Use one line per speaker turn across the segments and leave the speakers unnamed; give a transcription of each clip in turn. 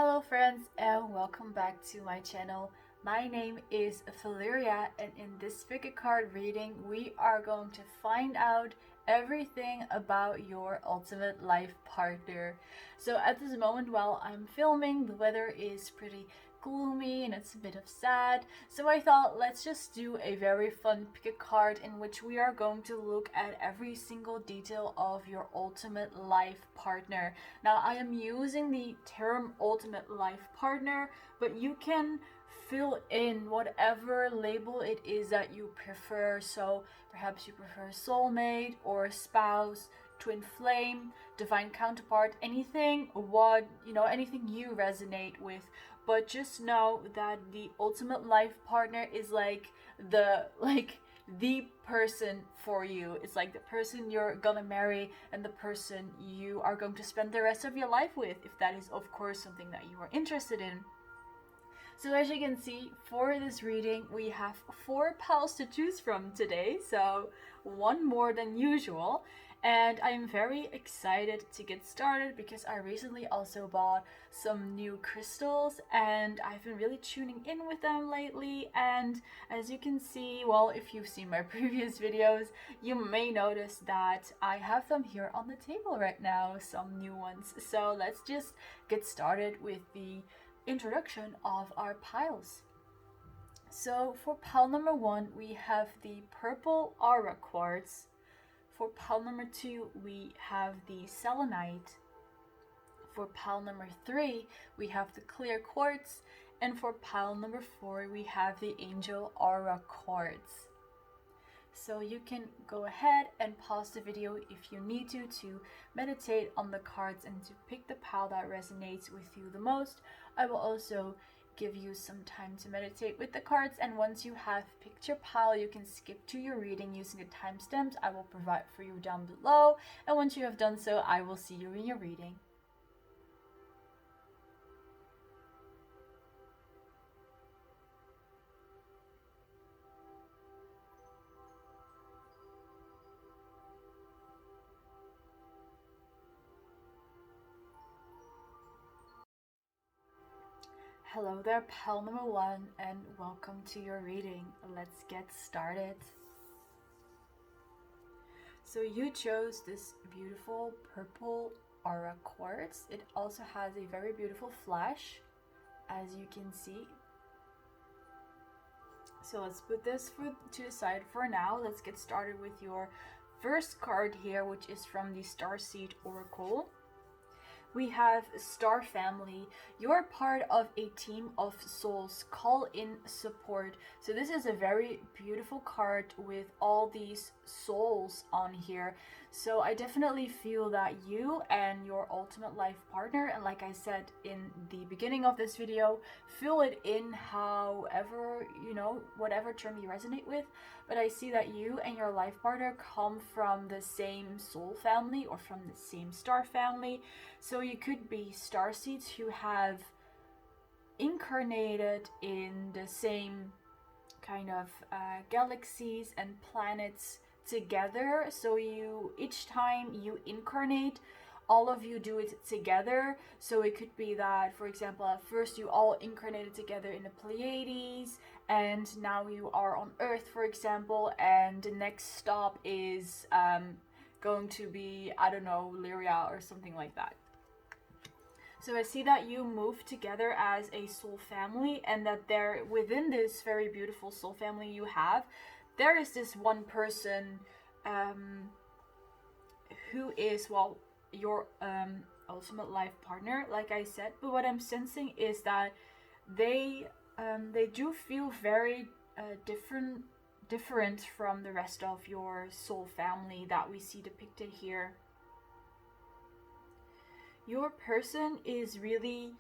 Hello friends and welcome back to my channel. My name is Valeria and in this figure card reading we are going to find out everything about your ultimate life partner. So at this moment while I'm filming, the weather is pretty gloomy and it's a bit of sad, so I thought let's just do a very fun pick a card in which we are going to look at every single detail of your ultimate life partner. Now I am using the term ultimate life partner, but you can fill in whatever label it is that you prefer. So perhaps you prefer soulmate or spouse, twin flame, divine counterpart, anything anything you resonate with. But just know that the ultimate life partner is the person for you. It's like the person you're gonna marry and the person you are going to spend the rest of your life with, if that is of course something that you are interested in. So as you can see, for this reading we have 4 piles to choose from today, so one more than usual. And I'm very excited to get started because I recently also bought some new crystals and I've been really tuning in with them lately. And as you can see, well, if you've seen my previous videos, you may notice that I have them here on the table right now, some new ones. So let's just get started with the introduction of our piles. So for pile number 1, we have the purple aura quartz. For pile number 2, we have the selenite. For pile number 3, we have the clear quartz. And for pile number 4, we have the angel aura quartz. So you can go ahead and pause the video if you need to meditate on the cards and to pick the pile that resonates with you the most. I will also give you some time to meditate with the cards, and once you have picked your pile, you can skip to your reading using the timestamps I will provide for you down below. And once you have done so, I will see you in your reading. Hello there, pile number 1, and welcome to your reading. Let's get started. So you chose this beautiful purple aura quartz. It also has a very beautiful flash, as you can see. So let's put this to the side for now. Let's get started with your first card here, which is from the Starseed Oracle. We have Star Family. You're part of a team of souls. Call in support. So this is a very beautiful card with all these souls on here. So I definitely feel that you and your ultimate life partner, and like I said in the beginning of this video, fill it in however, whatever term you resonate with. But I see that you and your life partner come from the same soul family or from the same star family. So you could be starseeds who have incarnated in the same kind of galaxies and planets together. So each time you incarnate, all of you do it together. So it could be that, for example, at first you all incarnated together in the Pleiades, and now you are on Earth, for example, and the next stop is going to be, I don't know, Lyria or something like that. So I see that you move together as a soul family, and that there, within this very beautiful soul family you have, there is this one person who is, well, your ultimate life partner, like I said. But what I'm sensing is that they do feel very different from the rest of your soul family that we see depicted here. Your person is really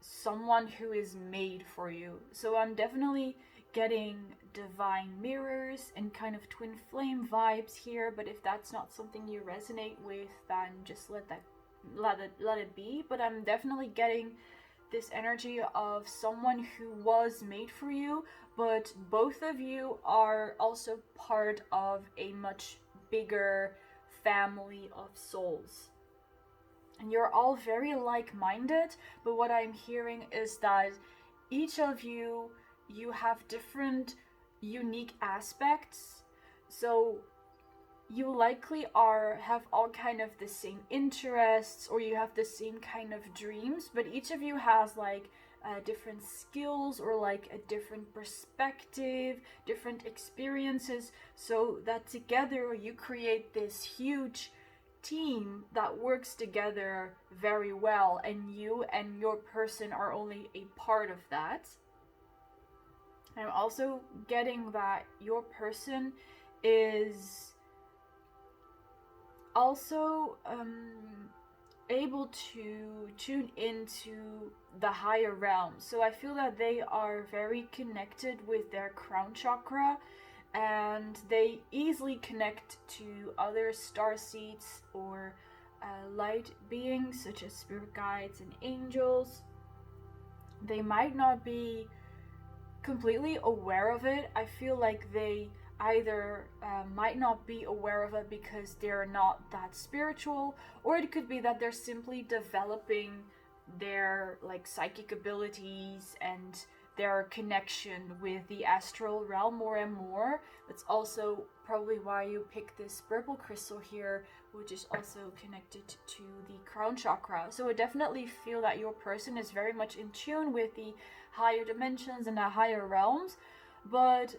someone who is made for you. So I'm definitely getting divine mirrors and kind of twin flame vibes here, but if that's not something you resonate with, then just let it be. But I'm definitely getting this energy of someone who was made for you, but both of you are also part of a much bigger family of souls. and you're all very like-minded, but what I'm hearing is that each of you have different unique aspects. So you likely have all kind of the same interests, or you have the same kind of dreams, but each of you has like different skills, or like a different perspective, different experiences, so that together you create this huge team that works together very well, and you and your person are only a part of that. I'm also getting that your person is also able to tune into the higher realms. So I feel that they are very connected with their crown chakra, and they easily connect to other starseeds or light beings such as spirit guides and angels. They might not be completely aware of it. I feel like they either might not be aware of it because they're not that spiritual, or it could be that they're simply developing their like psychic abilities and their connection with the astral realm more and more. That's also probably why you pick this purple crystal here, which is also connected to the crown chakra. So I definitely feel that your person is very much in tune with the higher dimensions and the higher realms, but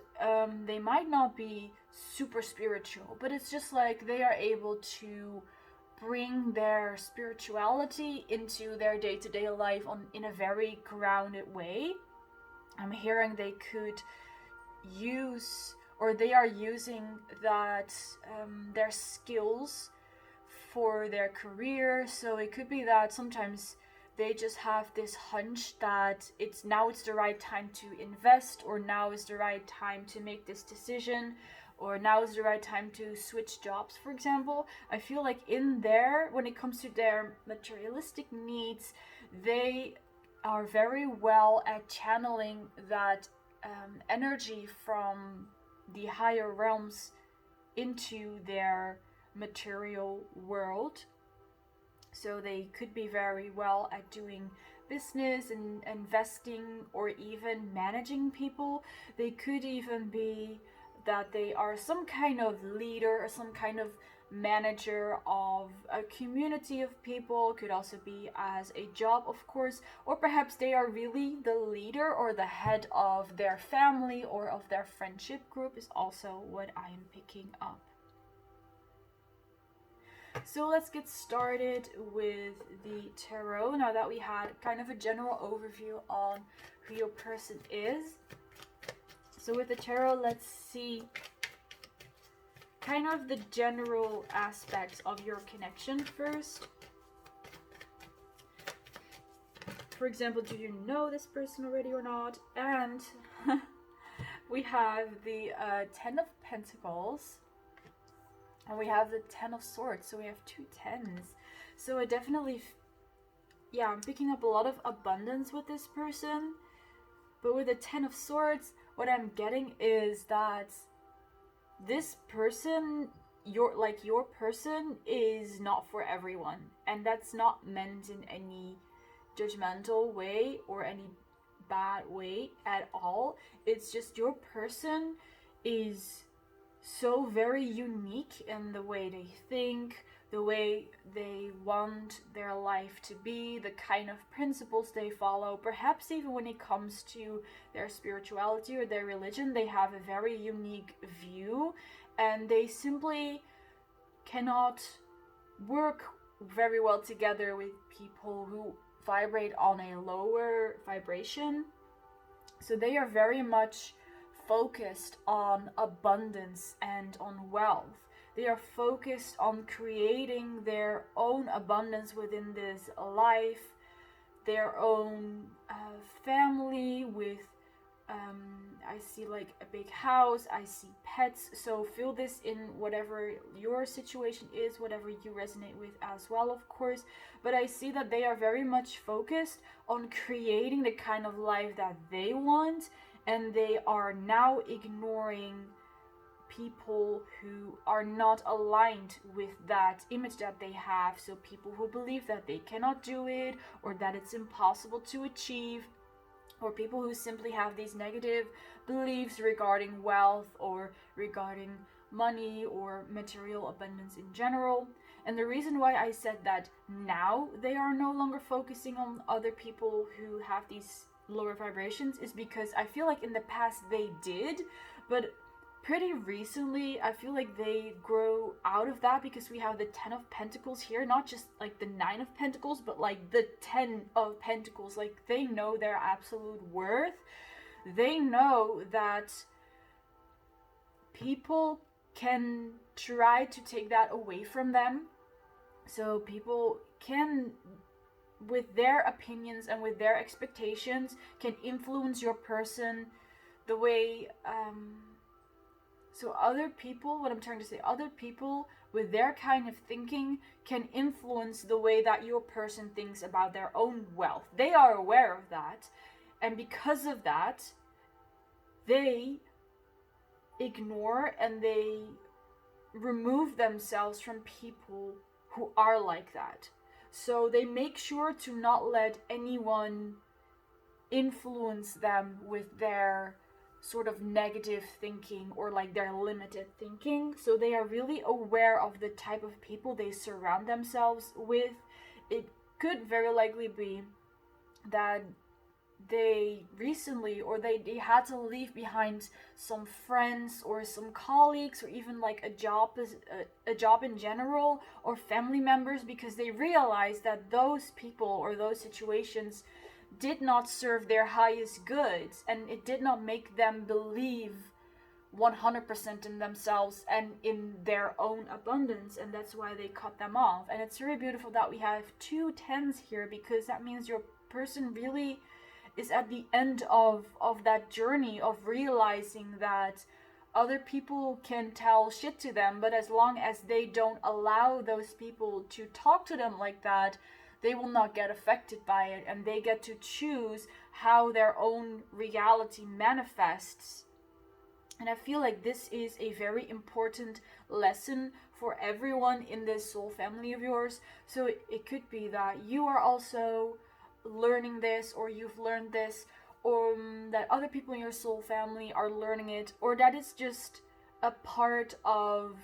they might not be super spiritual, but it's just like they are able to bring their spirituality into their day-to-day life in a very grounded way. I'm hearing they could use, or they are using that their skills for their career. So it could be that sometimes they just have this hunch that it's the right time to invest, or now is the right time to make this decision, or now is the right time to switch jobs, for example. I feel like in there, when it comes to their materialistic needs, they are very well at channeling that energy from the higher realms into their material world. So they could be very well at doing business and investing, or even managing people. They could even be that they are some kind of leader or some kind of manager of a community of people. Could also be as a job, of course, or perhaps they are really the leader or the head of their family or of their friendship group, is also what I am picking up. So let's get started with the tarot now that we had kind of a general overview on who your person is. So with the tarot, let's see kind of the general aspects of your connection first. For example, do you know this person already or not? And we have the Ten of Pentacles. And we have the Ten of Swords, so we have two tens. So I definitely, I'm picking up a lot of abundance with this person. But with the Ten of Swords, what I'm getting is that this person, your person, is not for everyone. And that's not meant in any judgmental way or any bad way at all. It's just your person is so very unique in the way they think, the way they want their life to be, the kind of principles they follow. Perhaps even when it comes to their spirituality or their religion, they have a very unique view, and they simply cannot work very well together with people who vibrate on a lower vibration. So they are very much focused on abundance and on wealth. They are focused on creating their own abundance within this life, their own family with I see like a big house, I see pets. So feel this in whatever your situation is, whatever you resonate with as well, of course. But I see that they are very much focused on creating the kind of life that they want, and they are now ignoring people who are not aligned with that image that they have. So people who believe that they cannot do it, or that it's impossible to achieve, or people who simply have these negative beliefs regarding wealth or regarding money or material abundance in general. And the reason why I said that now they are no longer focusing on other people who have these lower vibrations is because I feel like in the past they did, but pretty recently I feel like they grow out of that, because we have the 10 of Pentacles here, not just like the 9 of Pentacles, but like the 10 of Pentacles. Like, they know their absolute worth. They know that people can try to take that away from them. So people can, with their opinions and with their expectations, can influence your person the way so other people, what I'm trying to say, other people with their kind of thinking can influence the way that your person thinks about their own wealth. They are aware of that, and because of that, they ignore and they remove themselves from people who are like that. So they make sure to not let anyone influence them with their sort of negative thinking or like their limited thinking. So they are really aware of the type of people they surround themselves with. It could very likely be that they recently, or they had to leave behind some friends or some colleagues, or even like a job in general, or family members, because they realized that those people or those situations did not serve their highest goods, and it did not make them believe 100% in themselves and in their own abundance, and that's why they cut them off. And it's very beautiful that we have 2 tens here, because that means your person really is at the end of that journey of realizing that other people can tell shit to them, but as long as they don't allow those people to talk to them like that, they will not get affected by it, and they get to choose how their own reality manifests. And I feel like this is a very important lesson for everyone in this soul family of yours. So it could be that you are also learning this, or you've learned this, or that other people in your soul family are learning it, or that it's just a part of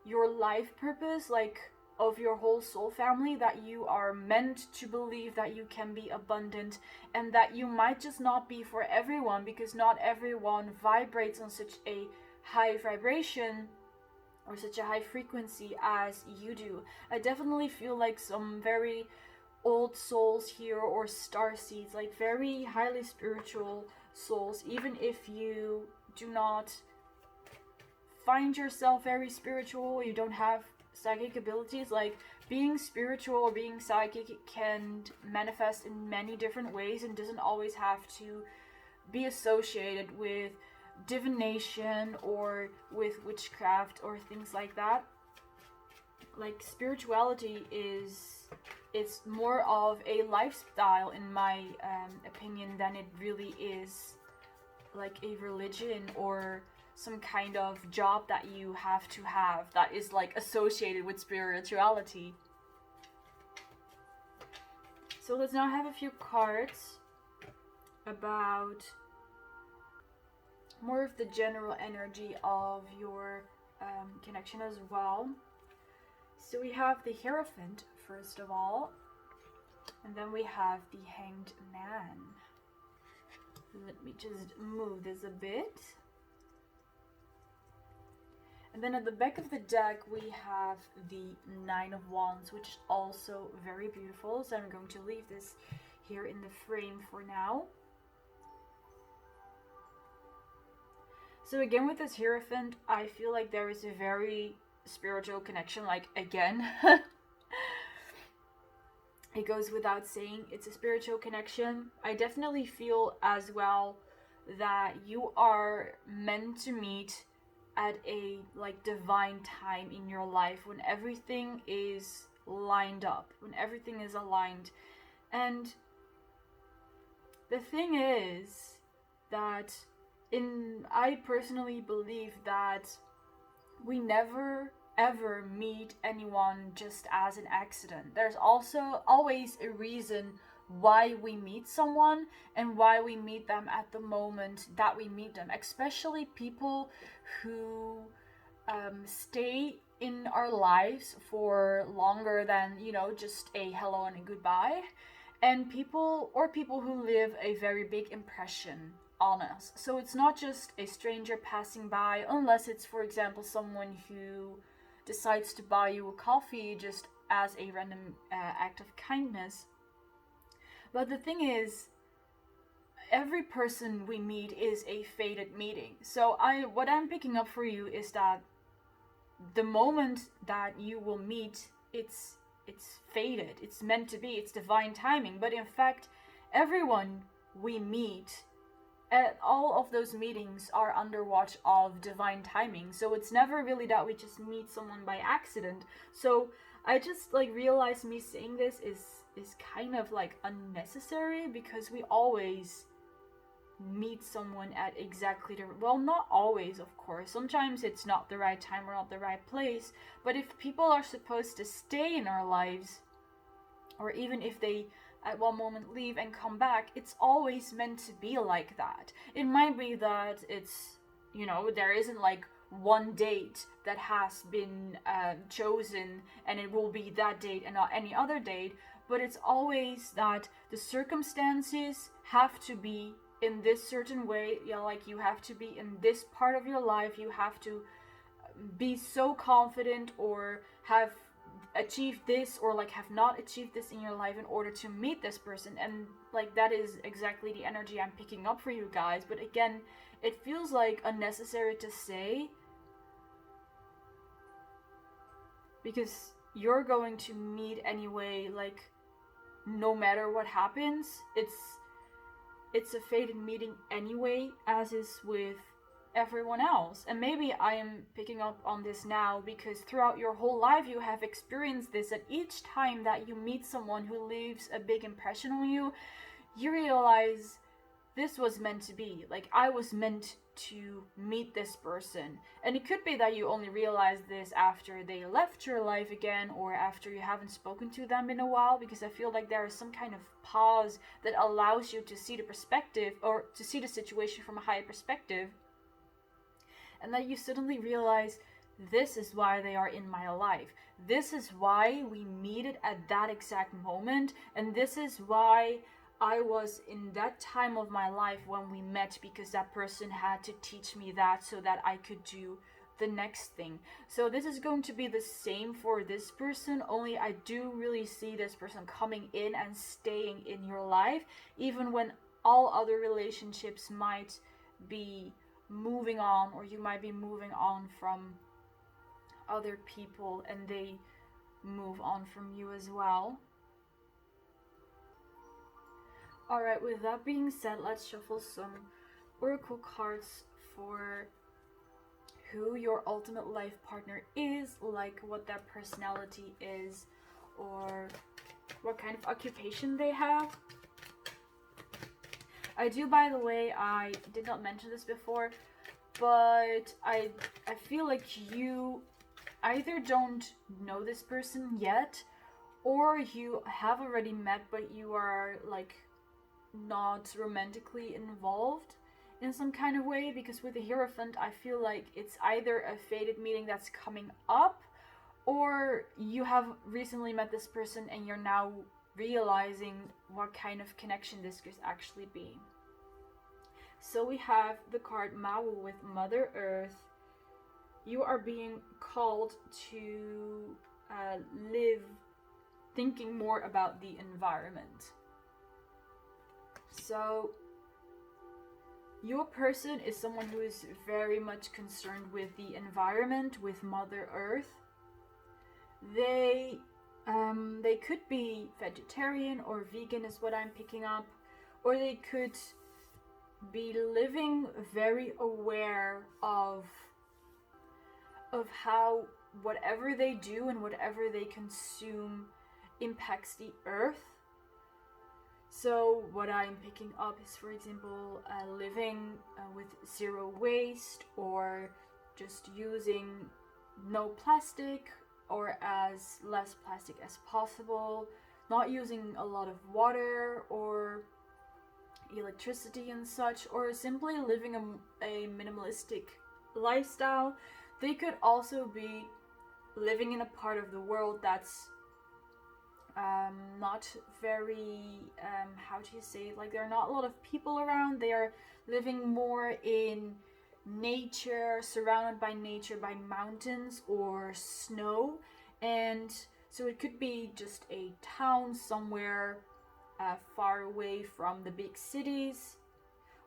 your life purpose, like of your whole soul family, that you are meant to believe that you can be abundant, and that you might just not be for everyone, because not everyone vibrates on such a high vibration or such a high frequency as you do. I definitely feel like some very old souls here, or starseeds, like very highly spiritual souls, even if you do not find yourself very spiritual, you don't have psychic abilities, like being spiritual or being psychic can manifest in many different ways, and doesn't always have to be associated with divination or with witchcraft or things like that. Like, spirituality it's more of a lifestyle, in my opinion, than it really is like a religion or some kind of job that you have to have that is like associated with spirituality. So let's now have a few cards about more of the general energy of your connection as well. So we have the Hierophant first of all, and then we have the Hanged Man. Let me just move this a bit. And then at the back of the deck we have the Nine of Wands, which is also very beautiful. So I'm going to leave this here in the frame for now. So again, with this Hierophant, I feel like there is a very spiritual connection, like again. It goes without saying, it's a spiritual connection. I definitely feel as well that you are meant to meet at a like divine time in your life, when everything is lined up, when everything is aligned. And the thing is that I personally believe that we never ever meet anyone just as an accident. There's also always a reason why we meet someone and why we meet them at the moment that we meet them, especially people who stay in our lives for longer than, you know, just a hello and a goodbye, and people who leave a very big impression on us. So it's not just a stranger passing by, unless it's, for example, someone who decides to buy you a coffee just as a random act of kindness. But the thing is, every person we meet is a fated meeting. So what I'm picking up for you is that the moment that you will meet, it's fated, it's meant to be, it's divine timing. But in fact, everyone we meet, all of those meetings are under watch of divine timing. So it's never really that we just meet someone by accident. So I just like realized me saying this is kind of like unnecessary, because we always meet someone at exactly the, well, not always, of course, sometimes it's not the right time or not the right place, but if people are supposed to stay in our lives, or even if they at one moment leave and come back, it's always meant to be like that. It might be that it's, you know, there isn't like one date that has been chosen and it will be that date and not any other date, but it's always that the circumstances have to be in this certain way. Yeah, like you have to be in this part of your life, you have to be so confident or have achieved this or like have not achieved this in your life in order to meet this person. And like that is exactly the energy I'm picking up for you guys. But again, it feels like unnecessary to say, because you're going to meet anyway, like no matter what happens. It's a fated meeting anyway, as is with everyone else. And maybe I am picking up on this now because throughout your whole life you have experienced this, that each time that you meet someone who leaves a big impression on you, you realize this was meant to be. Like, I was meant to meet this person. And it could be that you only realize this after they left your life again, or after you haven't spoken to them in a while, because I feel like there is some kind of pause that allows you to see the perspective, or to see the situation from a higher perspective, and that you suddenly realize, this is why they are in my life. This is why we meet at that exact moment, and this is why I was in that time of my life when we met, because that person had to teach me that so that I could do the next thing. So this is going to be the same for this person, only I do really see this person coming in and staying in your life, even when all other relationships might be moving on, or you might be moving on from other people and they move on from you as well. Alright, with that being said, let's shuffle some oracle cards for who your ultimate life partner is, like what their personality is, or what kind of occupation they have. I do, by the way, I did not mention this before, but I feel like you either don't know this person yet, or you have already met but you are like not romantically involved in some kind of way, because with the Hierophant I feel like it's either a fated meeting that's coming up, or you have recently met this person and you're now realizing what kind of connection this could actually be. So we have the card Mawu with Mother Earth. You are being called to live thinking more about the environment. So your person is someone who is very much concerned with the environment, with Mother Earth. They could be vegetarian or vegan is what I'm picking up, or they could be living very aware of how whatever they do and whatever they consume impacts the earth. So what I'm picking up is, for example, living with zero waste, or just using no plastic or as less plastic as possible, not using a lot of water or electricity and such, or simply living a minimalistic lifestyle. They could also be living in a part of the world that's not very, how do you say it? Like, there are not a lot of people around. They are living more in nature, surrounded by nature, by mountains or snow. And so it could be just a town somewhere far away from the big cities,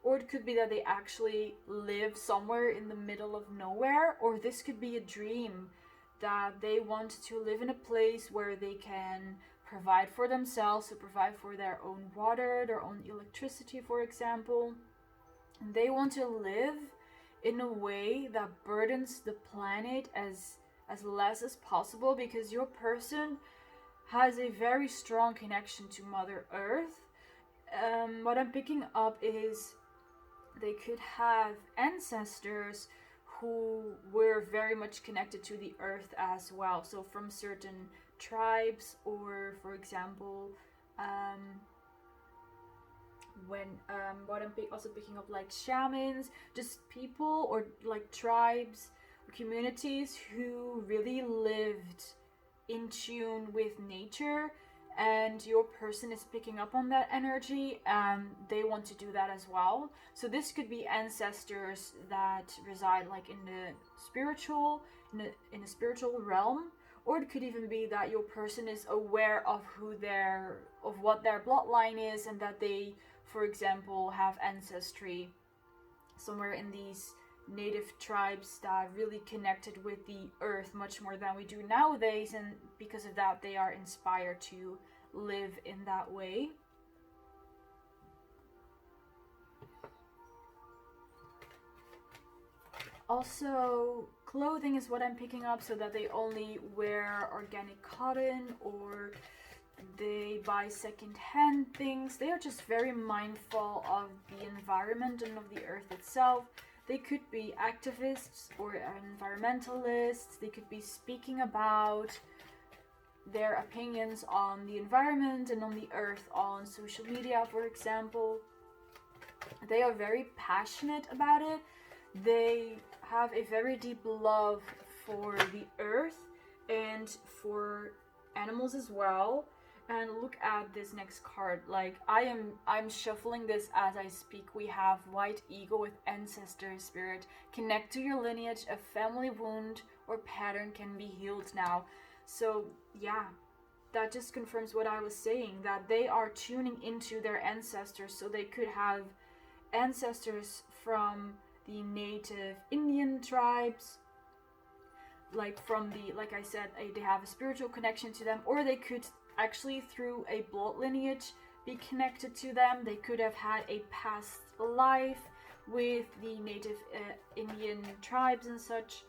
or it could be that they actually live somewhere in the middle of nowhere, or this could be a dream that they want to live in a place where they can provide for themselves, to provide for their own water, their own electricity, for example. And they want to live in a way that burdens the planet as less as possible, because your person has a very strong connection to Mother Earth. What I'm picking up is they could have ancestors who were very much connected to the earth as well. So from certain tribes, or for example, what I'm also picking up, like shamans, just people or like tribes, communities who really lived in tune with nature, and your person is picking up on that energy and they want to do that as well. So this could be ancestors that reside like in the spiritual in a spiritual realm, or it could even be that your person is aware of what their bloodline is, and that they, for example, have ancestry somewhere in these native tribes that really connected with the earth much more than we do nowadays, and because of that they are inspired to live in that way. Also, clothing is what I'm picking up, so that they only wear organic cotton, or they buy second-hand things. They are just very mindful of the environment and of the earth itself. They could be activists or environmentalists. They could be speaking about their opinions on the environment and on the earth on social media, for example. They are very passionate about it. They have a very deep love for the earth and for animals as well. And look at this next card. Like, I'm shuffling this as I speak. We have White Eagle with Ancestor Spirit. Connect to your lineage. A family wound or pattern can be healed now. So yeah, that just confirms what I was saying, that they are tuning into their ancestors. So they could have ancestors from the native Indian tribes, like I said, they have a spiritual connection to them, or they could actually, through a blood lineage, be connected to them. They could have had a past life with the native Indian tribes and such.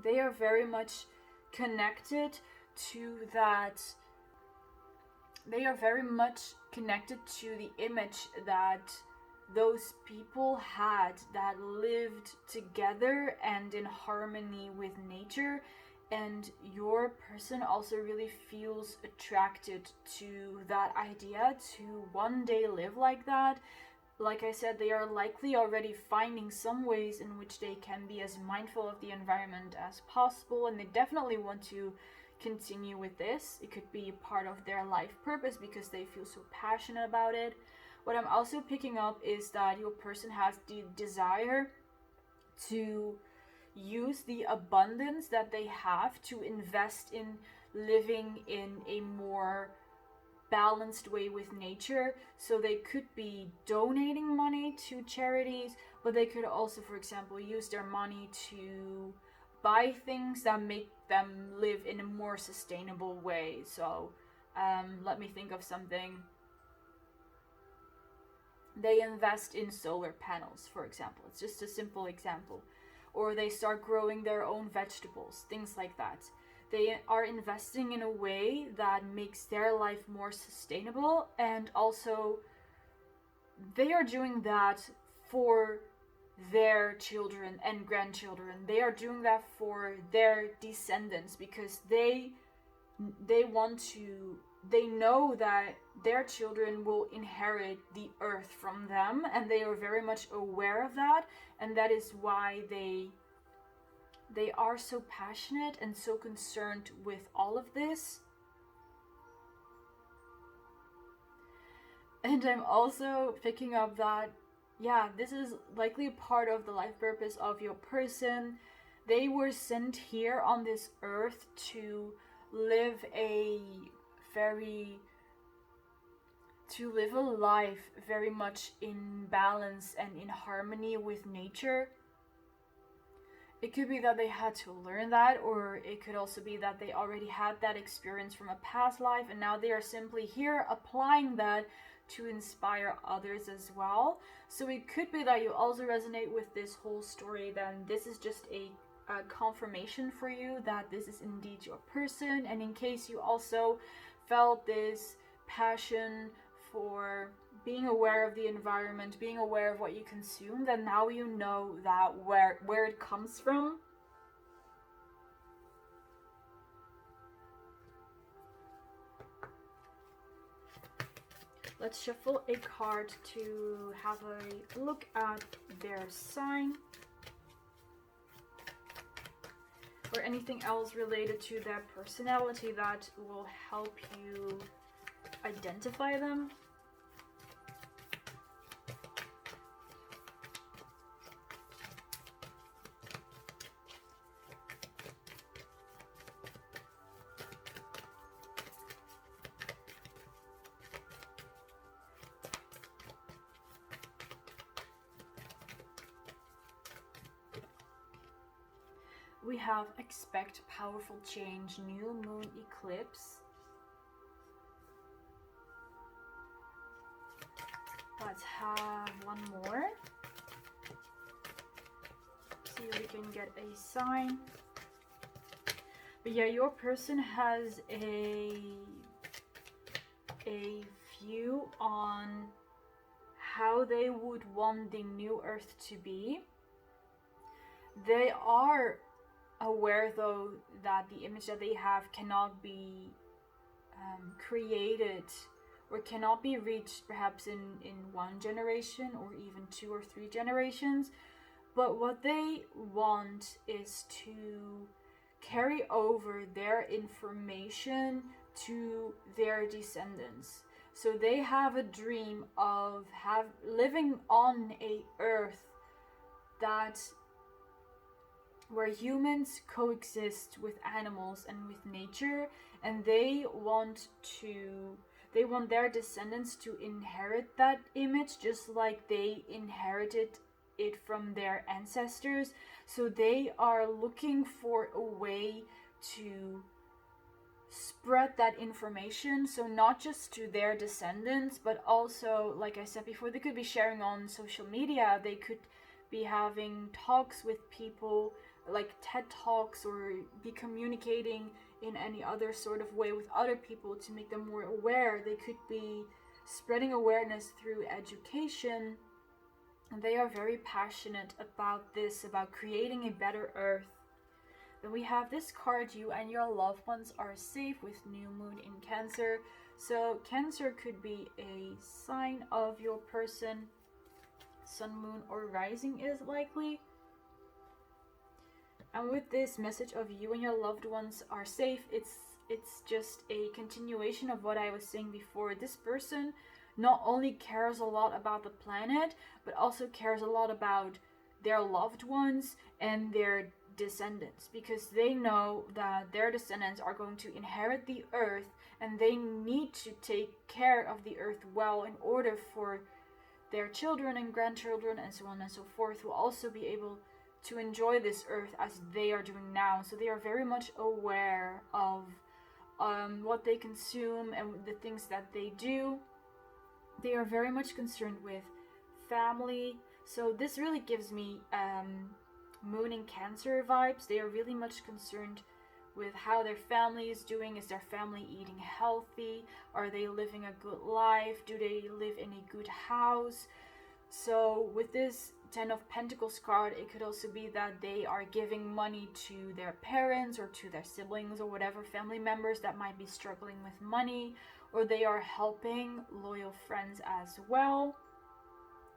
They are very much connected to that. They are very much connected to the image that those people had, that lived together and in harmony with nature. And your person also really feels attracted to that idea, to one day live like that. Like I said, they are likely already finding some ways in which they can be as mindful of the environment as possible, and they definitely want to continue with this. It could be part of their life purpose because they feel so passionate about it. What I'm also picking up is that your person has the desire to use the abundance that they have to invest in living in a more balanced way with nature. So they could be donating money to charities, but they could also, for example, use their money to buy things that make them live in a more sustainable way. So let me think of something. They invest in solar panels, for example. It's just a simple example. Or they start growing their own vegetables, things like that. They are investing in a way that makes their life more sustainable, and also they are doing that for their children and grandchildren. They are doing that for their descendants because they want to, they know that their children will inherit the earth from them, and they are very much aware of that, and that is why they are so passionate and so concerned with all of this. And I'm also picking up that, yeah, this is likely part of the life purpose of your person. They were sent here on this earth to live a life very much in balance and in harmony with nature. It could be that they had to learn that, or it could also be that they already had that experience from a past life and now they are simply here applying that to inspire others as well. So it could be that you also resonate with this whole story. Then this is just a confirmation for you that this is indeed your person. And in case you also felt this passion for being aware of the environment, being aware of what you consume, then now you know that where it comes from. Let's shuffle a card to have a look at their sign or anything else related to their personality that will help you identify them. We have expect powerful change, new moon eclipse. Let's have one more. See if we can get a sign. But yeah, your person has a view on how they would want the new earth to be. They are aware though that the image that they have cannot be created or cannot be reached perhaps in one generation or even 2 or 3 generations, but what they want is to carry over their information to their descendants. So they have a dream of living on a earth that where humans coexist with animals and with nature, and they want their descendants to inherit that image just like they inherited it from their ancestors. So they are looking for a way to spread that information, so not just to their descendants, but also, like I said before, they could be sharing on social media. They could be having talks with people like TED Talks, or be communicating in any other sort of way with other people to make them more aware. They could be spreading awareness through education. And they are very passionate about this, about creating a better earth. Then we have this card, you and your loved ones are safe, with new moon in Cancer. So Cancer could be a sign of your person. Sun, moon, or rising is likely. And with this message of you and your loved ones are safe, it's just a continuation of what I was saying before. This person not only cares a lot about the planet, but also cares a lot about their loved ones and their descendants, because they know that their descendants are going to inherit the earth, and they need to take care of the earth well in order for their children and grandchildren and so on and so forth will also be able to enjoy this earth as they are doing now. So they are very much aware of what they consume and the things that they do. They are very much concerned with family. So this really gives me moon in Cancer vibes. They are really much concerned with how their family is doing. Is their family eating healthy? Are they living a good life? Do they live in a good house? So with this Ten of Pentacles card, it could also be that they are giving money to their parents or to their siblings or whatever family members that might be struggling with money, or they are helping loyal friends as well.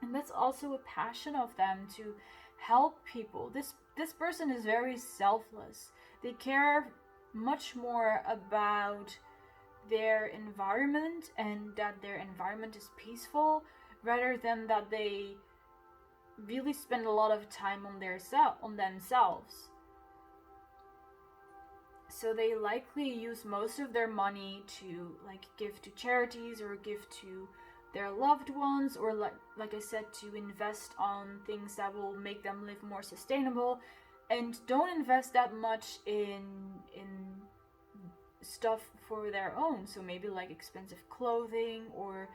And that's also a passion of them to help people. This person is very selfless. They care much more about their environment and that their environment is peaceful, rather than that they really spend a lot of time on themselves. So they likely use most of their money to like give to charities or give to their loved ones, or like I said, to invest on things that will make them live more sustainable, and don't invest that much in stuff for their own. So maybe like expensive clothing or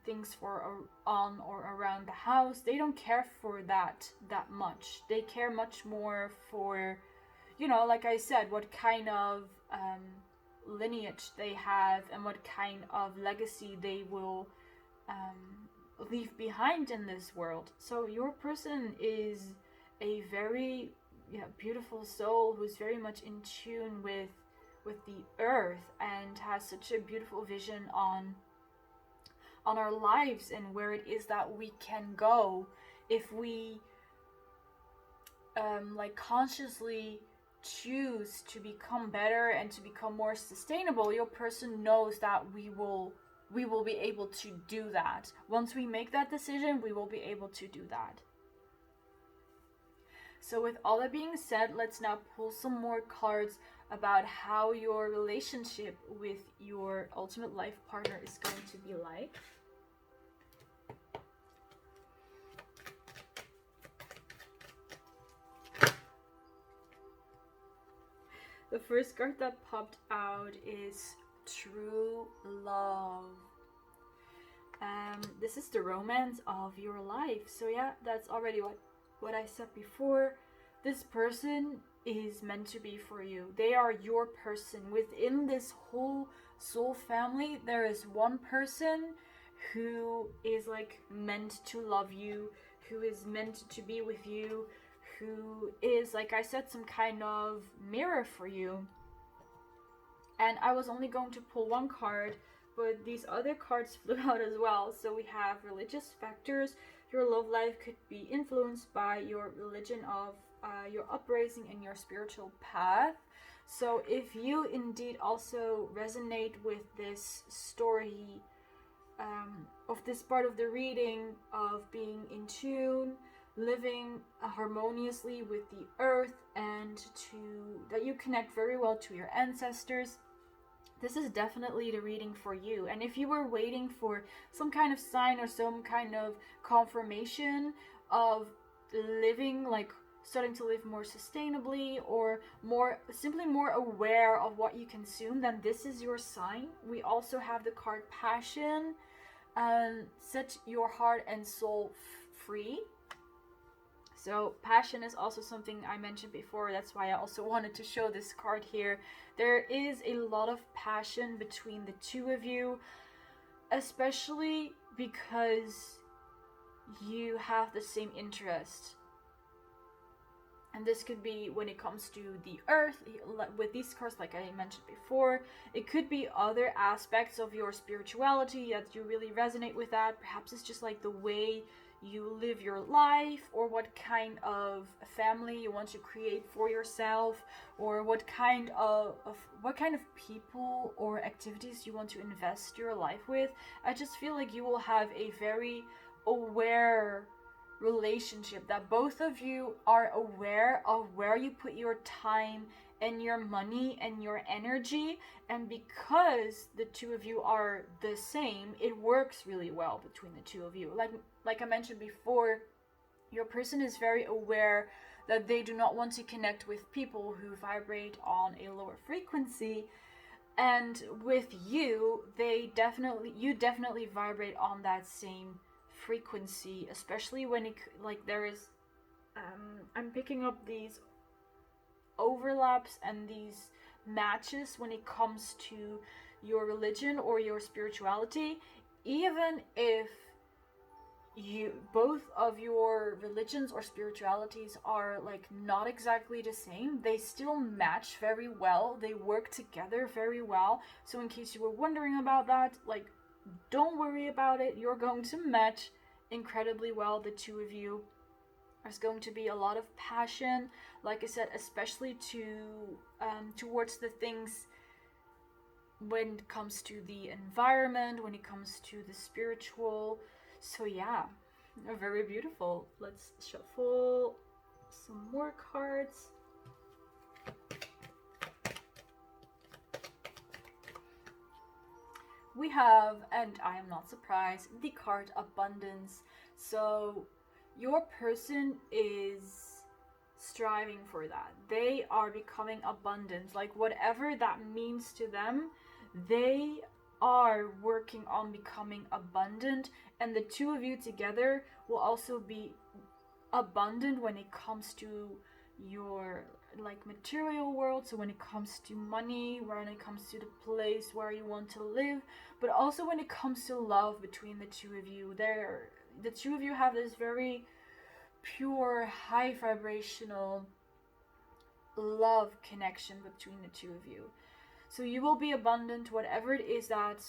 things for on or around the house. They don't care for that much. They care much more for, you know, like I said, what kind of lineage they have and what kind of legacy they will leave behind in this world. So your person is a very beautiful soul who's very much in tune with the earth and has such a beautiful vision on our lives and where it is that we can go if we like consciously choose to become better and to become more sustainable. Your person knows that we will be able to do that. Once we make that decision, we will be able to do that. So with all that being said, let's now pull some more cards about how your relationship with your ultimate life partner is going to be like. The first card that popped out is True Love. This is the romance of your life. So yeah, that's already what I said before. This person is meant to be for you. They are your person. Within this whole soul family, there is one person who is like meant to love you, who is meant to be with you, who is, like I said, some kind of mirror for you. And I was only going to pull one card, but these other cards flew out as well. So we have religious factors. Your love life could be influenced by your religion of your uprising and your spiritual path. So if you indeed also resonate with this story of this part of the reading of being in tune, living harmoniously with the earth, and that you connect very well to your ancestors, this is definitely the reading for you. And if you were waiting for some kind of sign or some kind of confirmation of living, like starting to live more sustainably or simply more aware of what you consume, then this is your sign. We also have the card Passion, and set your heart and soul free. So passion is also something I mentioned before. That's why I also wanted to show this card here. There is a lot of passion between the two of you, especially because you have the same interest. And this could be when it comes to the earth, with these cards, like I mentioned before. It could be other aspects of your spirituality that you really resonate with that. Perhaps it's just like the way you live your life, or what kind of family you want to create for yourself, or what kind of people or activities you want to invest your life with. I just feel like you will have a very aware relationship, that both of you are aware of where you put your time and your money and your energy, and because the two of you are the same, it works really well between the two of you. Like I mentioned before, your person is very aware that they do not want to connect with people who vibrate on a lower frequency, and with you, you definitely vibrate on that same frequency, especially when there is I'm picking up these overlaps and these matches when it comes to your religion or your spirituality. Even if both of your religions or spiritualities are like not exactly the same. They still match very well. They work together very well. So in case you were wondering about that, like, don't worry about it. You're going to match incredibly well, the two of you. There's going to be a lot of passion, like I said, especially towards the things when it comes to the environment, when it comes to the spiritual. So yeah, very beautiful. Let's shuffle some more cards. We have, and I am not surprised, the card Abundance. So your person is striving for that. They are becoming abundant. Like, whatever that means to them, they are working on becoming abundant, and the two of you together will also be abundant when it comes to your like material world. So when it comes to money, when it comes to the place where you want to live, but also when it comes to love between the two of you. The two of you have this very pure, high vibrational love connection between the two of you. So you will be abundant, whatever it is that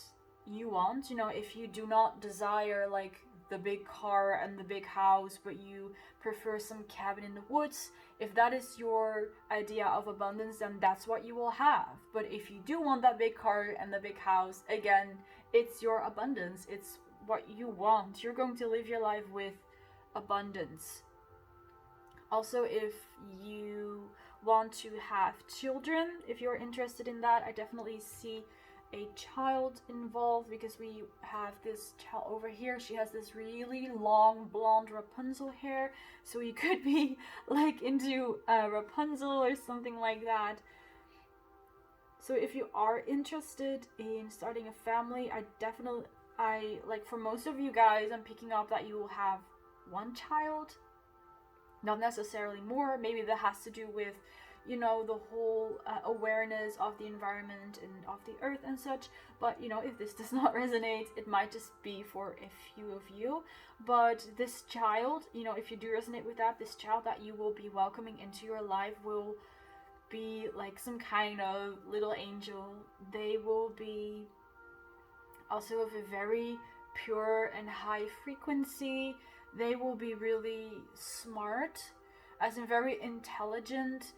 you want. You know, if you do not desire like the big car and the big house, but you prefer some cabin in the woods, if that is your idea of abundance, then that's what you will have. But if you do want that big car and the big house, again, it's your abundance. It's what you want. You're going to live your life with abundance. Also, if you want to have children, if you're interested in that, I definitely see a child involved, because we have this child over here. She has this really long blonde Rapunzel hair, so you could be like into Rapunzel or something like that. So if you are interested in starting a family, I like, for most of you guys, I'm picking up that you will have one child, not necessarily more. Maybe that has to do with, you know, the whole awareness of the environment and of the earth and such. But, you know, if this does not resonate, it might just be for a few of you. But this child, you know, if you do resonate with that, this child that you will be welcoming into your life will be like some kind of little angel. They will be also of a very pure and high frequency. They will be really smart, as in very intelligent,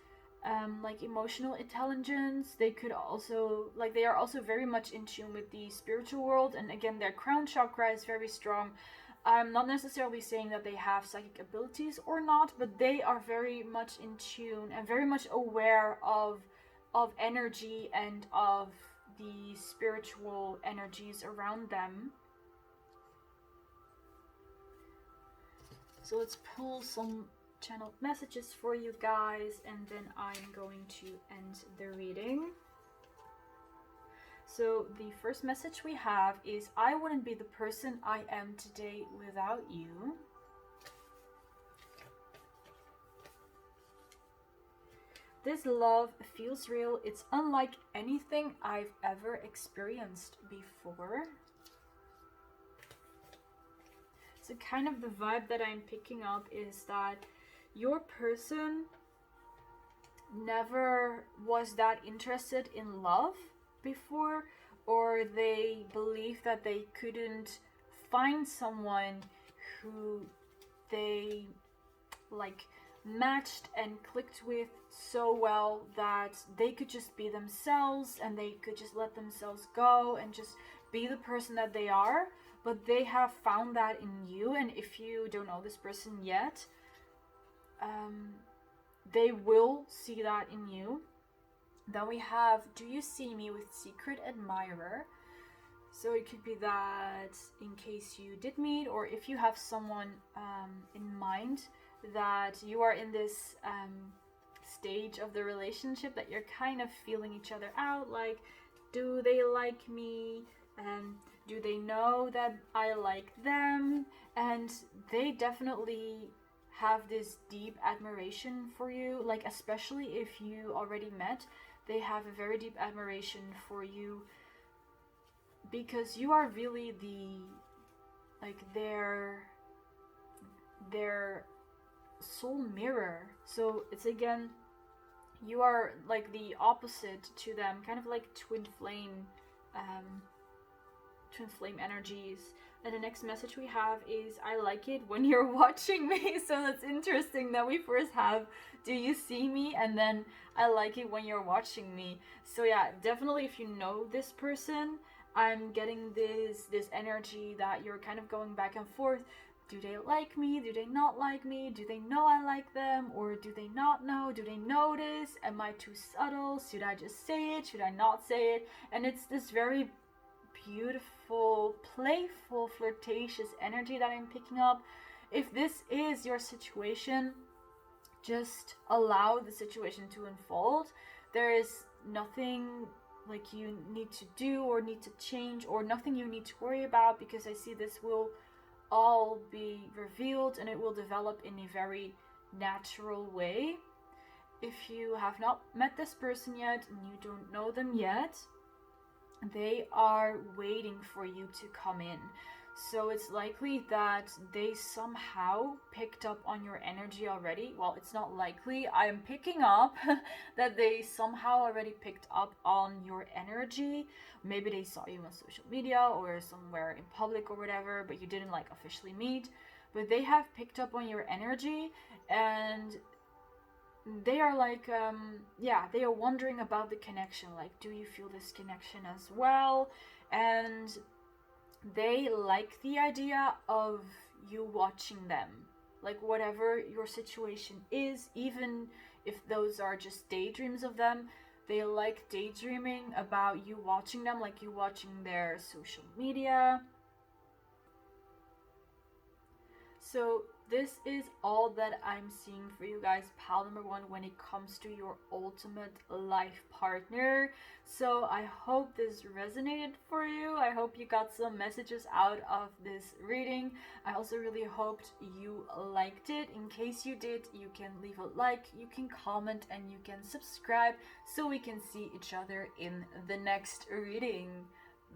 like emotional intelligence. They could also, like, they are also very much in tune with the spiritual world, and again, their crown chakra is very strong. I'm not necessarily saying that they have psychic abilities or not, but they are very much in tune and very much aware of energy and of the spiritual energies around them. So let's pull some channeled messages for you guys, and then I'm going to end the reading. So the first message we have is, I wouldn't be the person I am today without you. This love feels real. It's unlike anything I've ever experienced before. So kind of the vibe that I'm picking up is that your person never was that interested in love before, or they believe that they couldn't find someone who they like matched and clicked with so well that they could just be themselves and they could just let themselves go and just be the person that they are. But they have found that in you, and if you don't know this person yet, they will see that in you. Then we have, do you see me with secret admirer? So it could be that in case you did meet, or if you have someone in mind that you are in this stage of the relationship that you're kind of feeling each other out, like, do they like me? Do they know that I like them? And they definitely have this deep admiration for you, like, especially if you already met, they have a very deep admiration for you, because you are really their their soul mirror. So it's again, you are like the opposite to them, kind of like twin flame energies. And the next message we have is, I like it when you're watching me. So that's interesting that we first have, do you see me? And then, I like it when you're watching me. So yeah, definitely if you know this person, I'm getting this energy that you're kind of going back and forth. Do they like me? Do they not like me? Do they know I like them? Or do they not know? Do they notice? Am I too subtle? Should I just say it? Should I not say it? And it's this very beautiful, playful, flirtatious energy that I'm picking up. If this is your situation, just allow the situation to unfold. There is nothing like you need to do or need to change, or nothing you need to worry about, because I see this will all be revealed and it will develop in a very natural way. If you have not met this person yet and you don't know them yet, they are waiting for you to come in. So it's likely that they somehow picked up on your energy already. Well, it's not likely. I am picking up that they somehow already picked up on your energy. Maybe they saw you on social media or somewhere in public or whatever, but you didn't like officially meet. But they have picked up on your energy, and they are like, they are wondering about the connection. Like, do you feel this connection as well? And they like the idea of you watching them. Like, whatever your situation is, even if those are just daydreams of them, they like daydreaming about you watching them, like you watching their social media. So this is all that I'm seeing for you guys, pile number 1, when it comes to your ultimate life partner. So I hope this resonated for you. I hope you got some messages out of this reading. I also really hoped you liked it. In case you did, you can leave a like, you can comment, and you can subscribe so we can see each other in the next reading.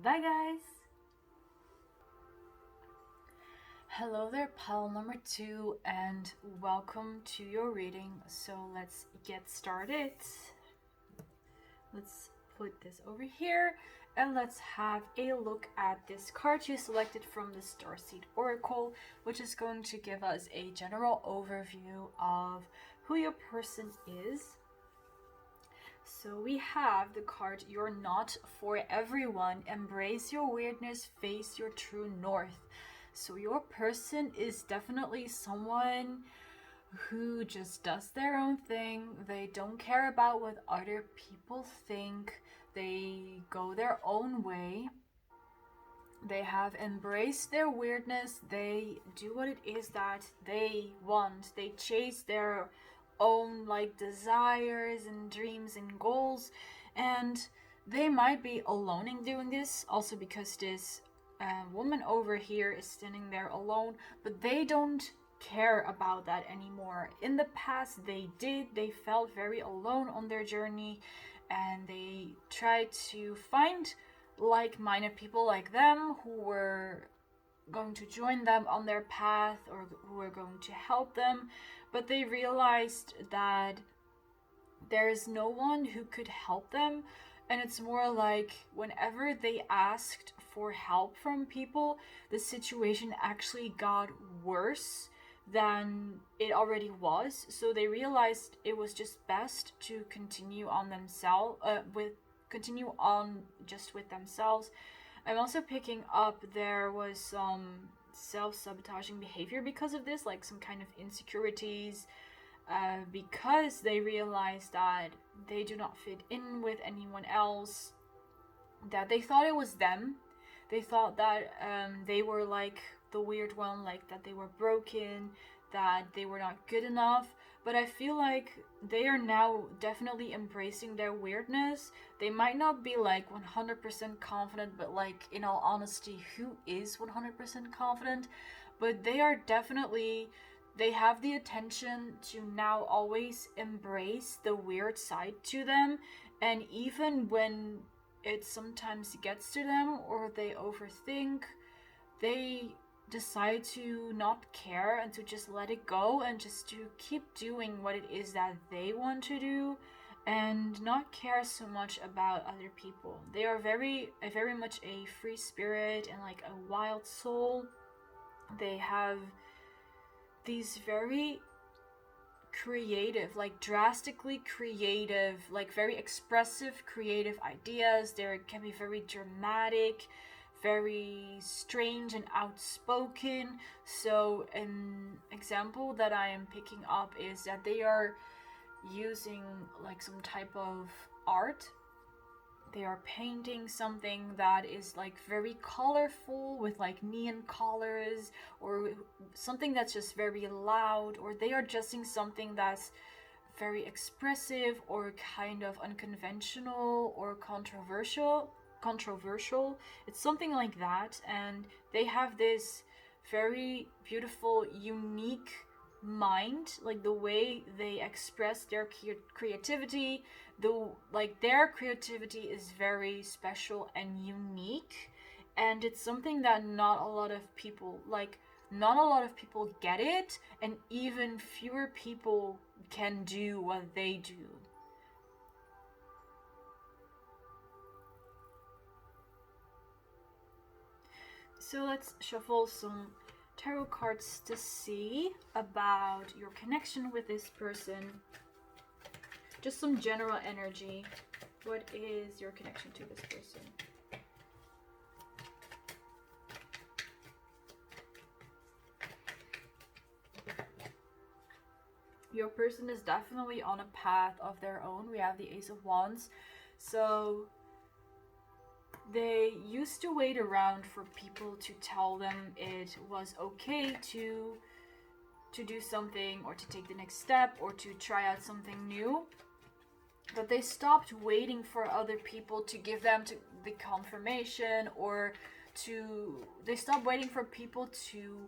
Bye guys! Hello there, pile number 2, and welcome to your reading. So let's get started. Let's put this over here and let's have a look at this card you selected from the Starseed Oracle, which is going to give us a general overview of who your person is. So we have the card, You're Not For Everyone. Embrace your weirdness, face your true north. So your person is definitely someone who just does their own thing. They don't care about what other people think. They go their own way. They have embraced their weirdness. They do what it is that they want. They chase their own like desires and dreams and goals. And they might be alone in doing this, also because this woman over here is standing there alone, but they don't care about that anymore. In the past they did. They felt very alone on their journey, and they tried to find like-minded people like them who were going to join them on their path or who were going to help them, but they realized that there is no one who could help them. And it's more like whenever they asked for help from people, the situation actually got worse than it already was. So they realized it was just best to continue on themselves, continue on just with themselves. I'm also picking up there was some self-sabotaging behavior because of this, like some kind of insecurities, because they realized that they do not fit in with anyone else, that they thought it was them. They thought that they were like the weird one, like that they were broken, that they were not good enough. But I feel like they are now definitely embracing their weirdness. They might not be like 100% confident, but like in all honesty, who is 100% confident? But they are definitely, they have the attention to now always embrace the weird side to them. And even when it sometimes gets to them or they overthink, they decide to not care and to just let it go and just to keep doing what it is that they want to do and not care so much about other people. They are very much a free spirit and like a wild soul. They have these very creative, like drastically creative, like very expressive creative ideas. They can be very dramatic, very strange and outspoken. So an example that I am picking up is that they are using like some type of art. They are painting something that is like very colorful with like neon colors, or something that's just very loud, or they are dressing something that's very expressive or kind of unconventional or controversial. It's something like that, and they have this very beautiful, unique mind, like the way they express their creativity. Their creativity is very special and unique, and it's something that not a lot of people get it, and even fewer people can do what they do. So let's shuffle some tarot cards to see about your connection with this person. Just some general energy. What is your connection to this person? Your person is definitely on a path of their own. We have the Ace of Wands. So they used to wait around for people to tell them it was okay to do something, or to take the next step, or to try out something new. But they stopped waiting for other people to give them the confirmation, or they stopped waiting for people to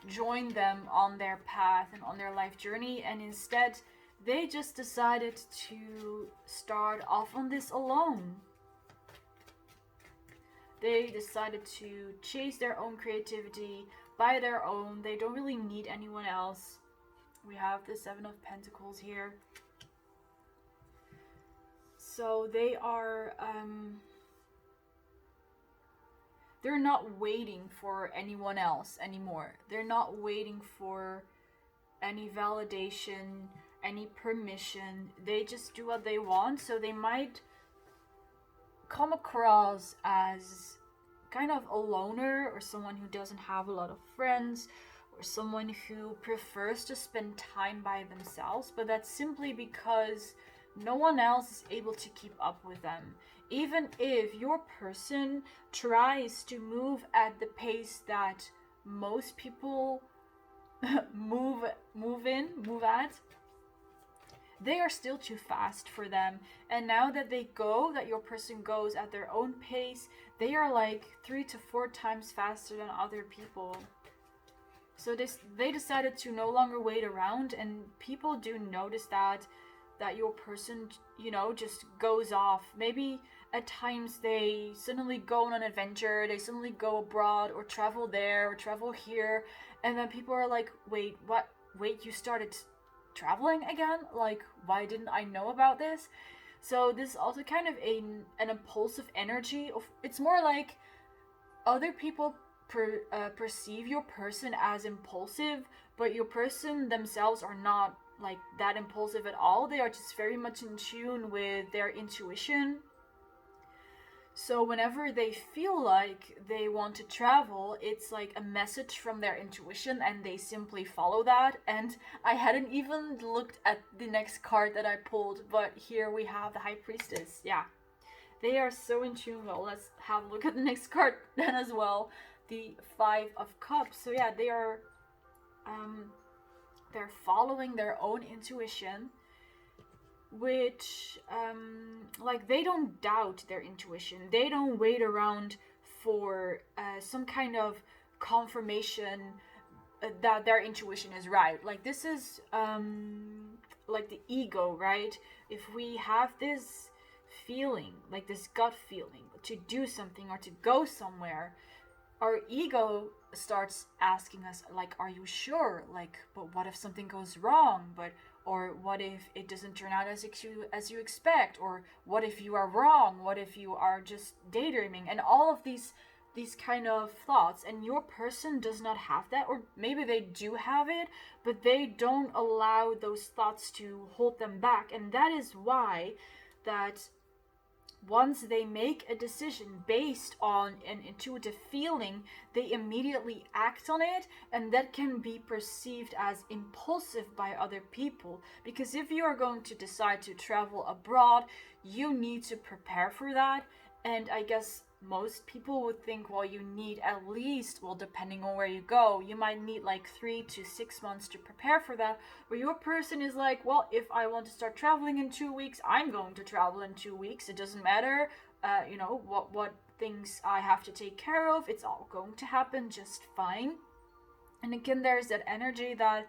join them on their path and on their life journey, and instead they just decided to start off on this alone. They decided to chase their own creativity by their own. They don't really need anyone else. We have the Seven of Pentacles here. So they are, they're not waiting for anyone else anymore. They're not waiting for any validation, any permission. They just do what they want. So they might come across as kind of a loner, or someone who doesn't have a lot of friends, or someone who prefers to spend time by themselves, but that's simply because no one else is able to keep up with them. Even if your person tries to move at the pace that most people move at, they are still too fast for them. And now that your person goes at their own pace, they are like 3 to 4 times faster than other people. So they decided to no longer wait around, and people do notice that your person, just goes off. Maybe at times they suddenly go on an adventure, they suddenly go abroad, or travel there, or travel here, and then people are like, wait, what? Wait, you started traveling again? Like, why didn't I know about this? So this is also kind of an impulsive energy. It's more like other people perceive your person as impulsive, but your person themselves are not like that impulsive at all. They are just very much in tune with their intuition. So whenever they feel like they want to travel, it's like a message from their intuition, and they simply follow that. And I hadn't even looked at the next card that I pulled, but here we have the High Priestess. Yeah, they are so in tune. Well, let's have a look at the next card then as well. The Five of Cups. So yeah, they are they're following their own intuition, which like they don't doubt their intuition. They don't wait around for some kind of confirmation that their intuition is right. Like this is like the ego, right? If we have this feeling, like this gut feeling to do something or to go somewhere, our ego starts asking us, like, are you sure? Like, but what if something goes wrong? Or what if it doesn't turn out as you expect? Or what if you are wrong? What if you are just daydreaming? And all of these kind of thoughts, and your person does not have that, or maybe they do have it, but they don't allow those thoughts to hold them back. And that is why that once they make a decision based on an intuitive feeling, they immediately act on it, and that can be perceived as impulsive by other people. Because if you are going to decide to travel abroad, you need to prepare for that. And I guess most people would think, well, you need at least, well, depending on where you go, you might need like 3 to 6 months to prepare for that. But your person is like, well, if I want to start traveling in 2 weeks, I'm going to travel in 2 weeks. It doesn't matter, what things I have to take care of. It's all going to happen just fine. And again, there's that energy that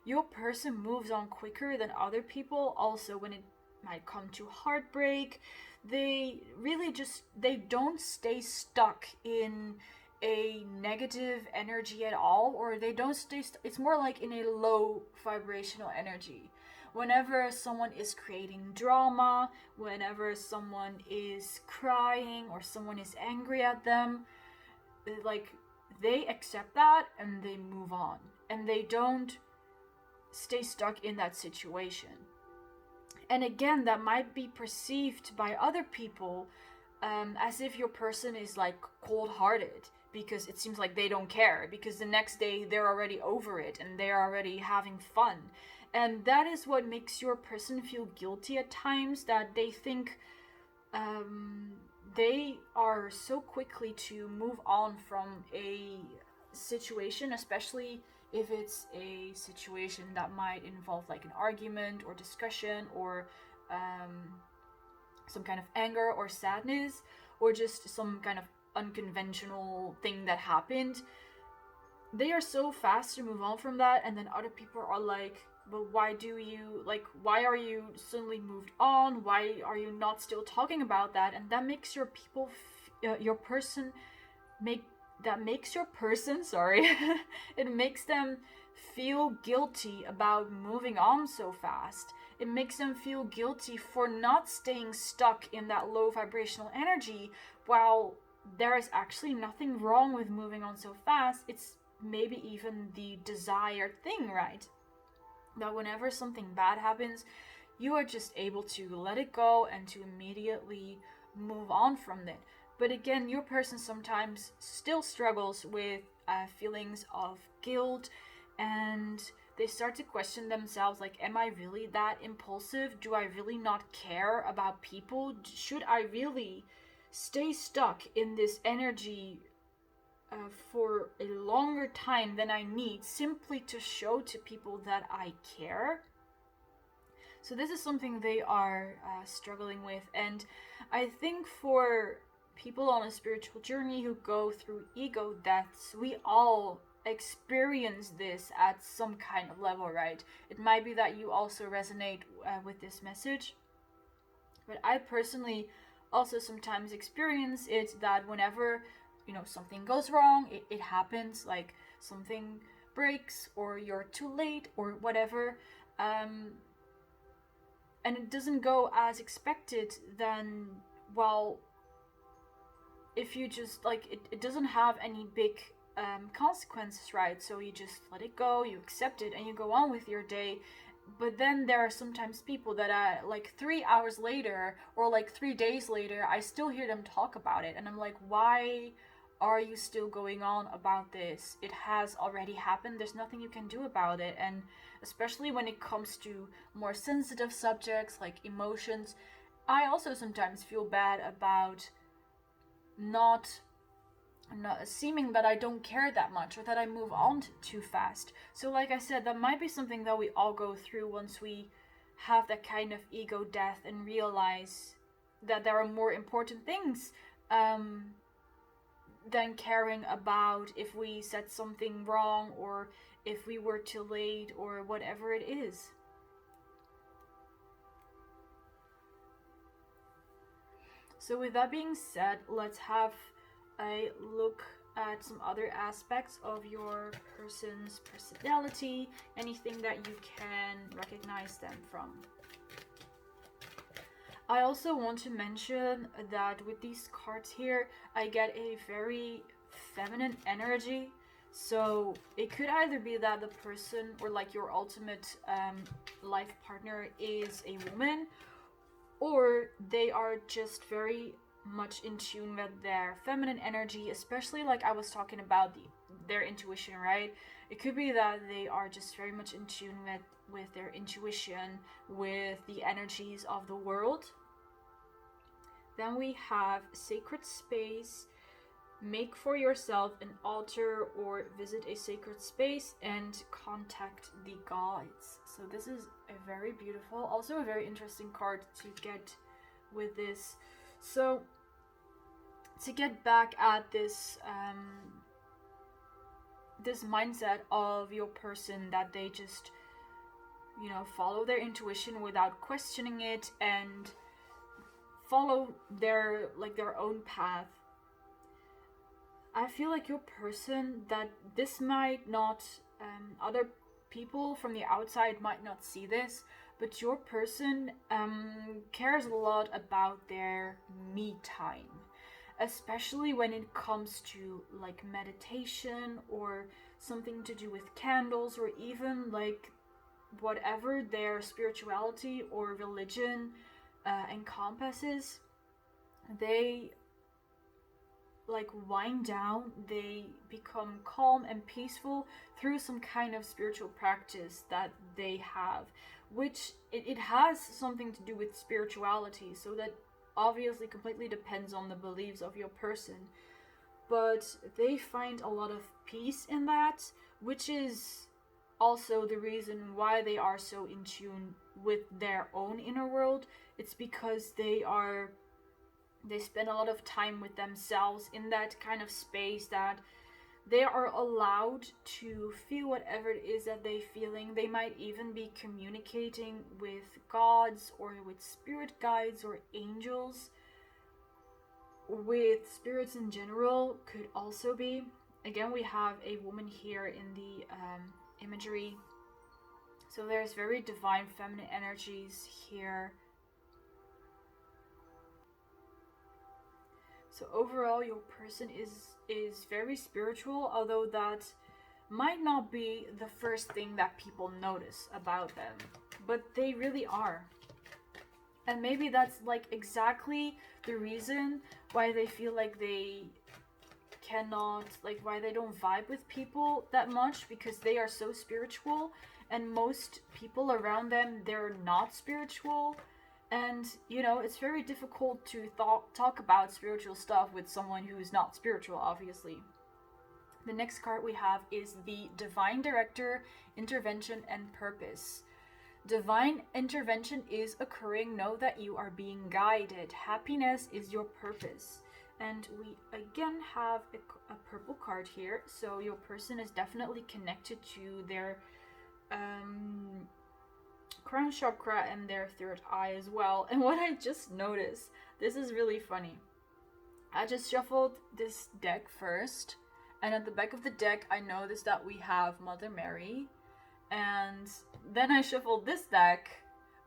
your person moves on quicker than other people. Also, when it might come to heartbreak, they really they don't stay stuck in a negative energy at all, or they don't stay it's more like in a low vibrational energy. Whenever someone is creating drama, whenever someone is crying or someone is angry at them, like, they accept that and they move on, and they don't stay stuck in that situation. And again, that might be perceived by other people as if your person is like cold-hearted, because it seems like they don't care, because the next day they're already over it and they're already having fun. And that is what makes your person feel guilty at times, that they think they are so quickly to move on from a situation, especially if it's a situation that might involve like an argument or discussion, or some kind of anger or sadness, or just some kind of unconventional thing that happened. They are so fast to move on from that, and then other people are like, but why are you suddenly moved on? Why are you not still talking about that? And that makes your person it makes them feel guilty about moving on so fast. It makes them feel guilty for not staying stuck in that low vibrational energy, while there is actually nothing wrong with moving on so fast. It's maybe even the desired thing, right? That whenever something bad happens, you are just able to let it go and to immediately move on from it. But again, your person sometimes still struggles with feelings of guilt, and they start to question themselves, like, am I really that impulsive? Do I really not care about people? Should I really stay stuck in this energy for a longer time than I need, simply to show to people that I care? So this is something they are struggling with. And I think for people on a spiritual journey who go through ego deaths, we all experience this at some kind of level, right? It might be that you also resonate with this message, but I personally also sometimes experience it, that whenever something goes wrong, it happens, like something breaks or you're too late or whatever, and it doesn't go as expected, then, well, if you just it doesn't have any big consequences, right? So you just let it go, you accept it, and you go on with your day. But then there are sometimes people that like 3 hours later or like 3 days later, I still hear them talk about it, and I'm like, why are you still going on about this? It has already happened. There's nothing you can do about it. And especially when it comes to more sensitive subjects like emotions, I also sometimes feel bad about not seeming that I don't care that much, or that I move on too fast. So like I said, that might be something that we all go through once we have that kind of ego death and realize that there are more important things than caring about if we said something wrong, or if we were too late, or whatever it is. So with that being said, let's have a look at some other aspects of your person's personality, anything that you can recognize them from. I also want to mention that with these cards here, I get a very feminine energy. So it could either be that the person or like your ultimate life partner is a woman, or they are just very much in tune with their feminine energy, especially like I was talking about their intuition, right? It could be that they are just very much in tune with their intuition, with the energies of the world. Then we have sacred space. Make for yourself an altar or visit a sacred space and contact the gods. So this is a very beautiful, also a very interesting card to get with this. So to get back at this this mindset of your person, that they just, you know, follow their intuition without questioning it and follow their own path. I feel like your person, that this might not, other people from the outside might not see this, but your person cares a lot about their me time, especially when it comes to like meditation or something to do with candles, or even like whatever their spirituality or religion encompasses. They like wind down, they become calm and peaceful through some kind of spiritual practice that they have, which it has something to do with spirituality, so that obviously completely depends on the beliefs of your person, but they find a lot of peace in that, which is also the reason why they are so in tune with their own inner world. It's because they spend a lot of time with themselves in that kind of space, that they are allowed to feel whatever it is that they're feeling. They might even be communicating with gods or with spirit guides or angels. With spirits in general could also be. Again, we have a woman here in the imagery. So there's very divine feminine energies here. So overall, your person is very spiritual, although that might not be the first thing that people notice about them, but they really are. And maybe that's like exactly the reason why they feel like they cannot, like why they don't vibe with people that much, because they are so spiritual, and most people around them, they're not spiritual. And, you know, it's very difficult to talk about spiritual stuff with someone who is not spiritual, obviously. The next card we have is the Divine Director, Intervention and Purpose. Divine intervention is occurring. Know that you are being guided. Happiness is your purpose. And we again have a purple card here. So your person is definitely connected to their crown chakra and their third eye as well. And what I just noticed, this is really funny. I just shuffled this deck first, and at the back of the deck I noticed that we have Mother Mary, and then I shuffled this deck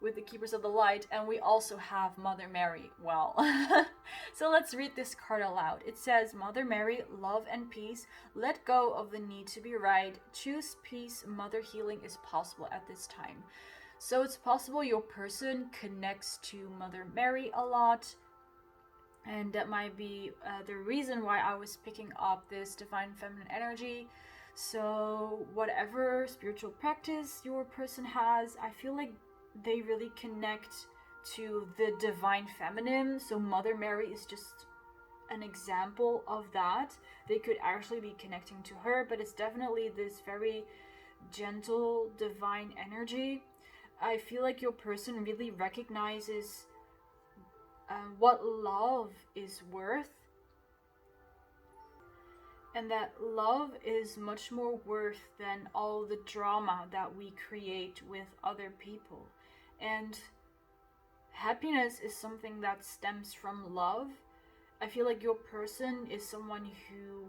with the Keepers of the Light, and we also have Mother Mary. Well, so let's read this card aloud. It says, Mother Mary, love and peace. Let go of the need to be right. Choose peace. Mother healing is possible at this time. So it's possible your person connects to Mother Mary a lot, and that might be the reason why I was picking up this divine feminine energy. So whatever spiritual practice your person has, I feel like they really connect to the divine feminine. So Mother Mary is just an example of that. They could actually be connecting to her, but it's definitely this very gentle divine energy. I feel like your person really recognizes what love is worth, and that love is much more worth than all the drama that we create with other people. And happiness is something that stems from love. I feel like your person is someone who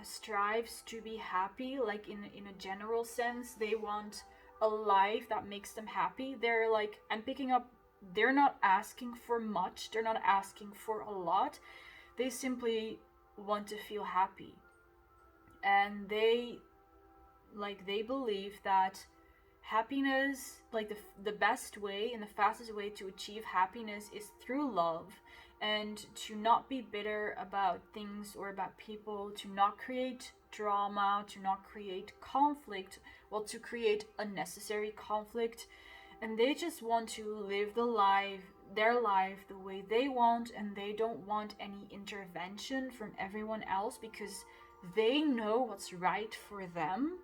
strives to be happy, like in a general sense. They want a life that makes them happy. They're like, I'm picking up, they're not asking for much, they're not asking for a lot. They simply want to feel happy. And they believe that happiness, like the best way and the fastest way to achieve happiness is through love, and to not be bitter about things or about people, to not create drama, to not create conflict, well, to create unnecessary conflict. And they just want to live their life the way they want, and they don't want any intervention from everyone else, because they know what's right for them,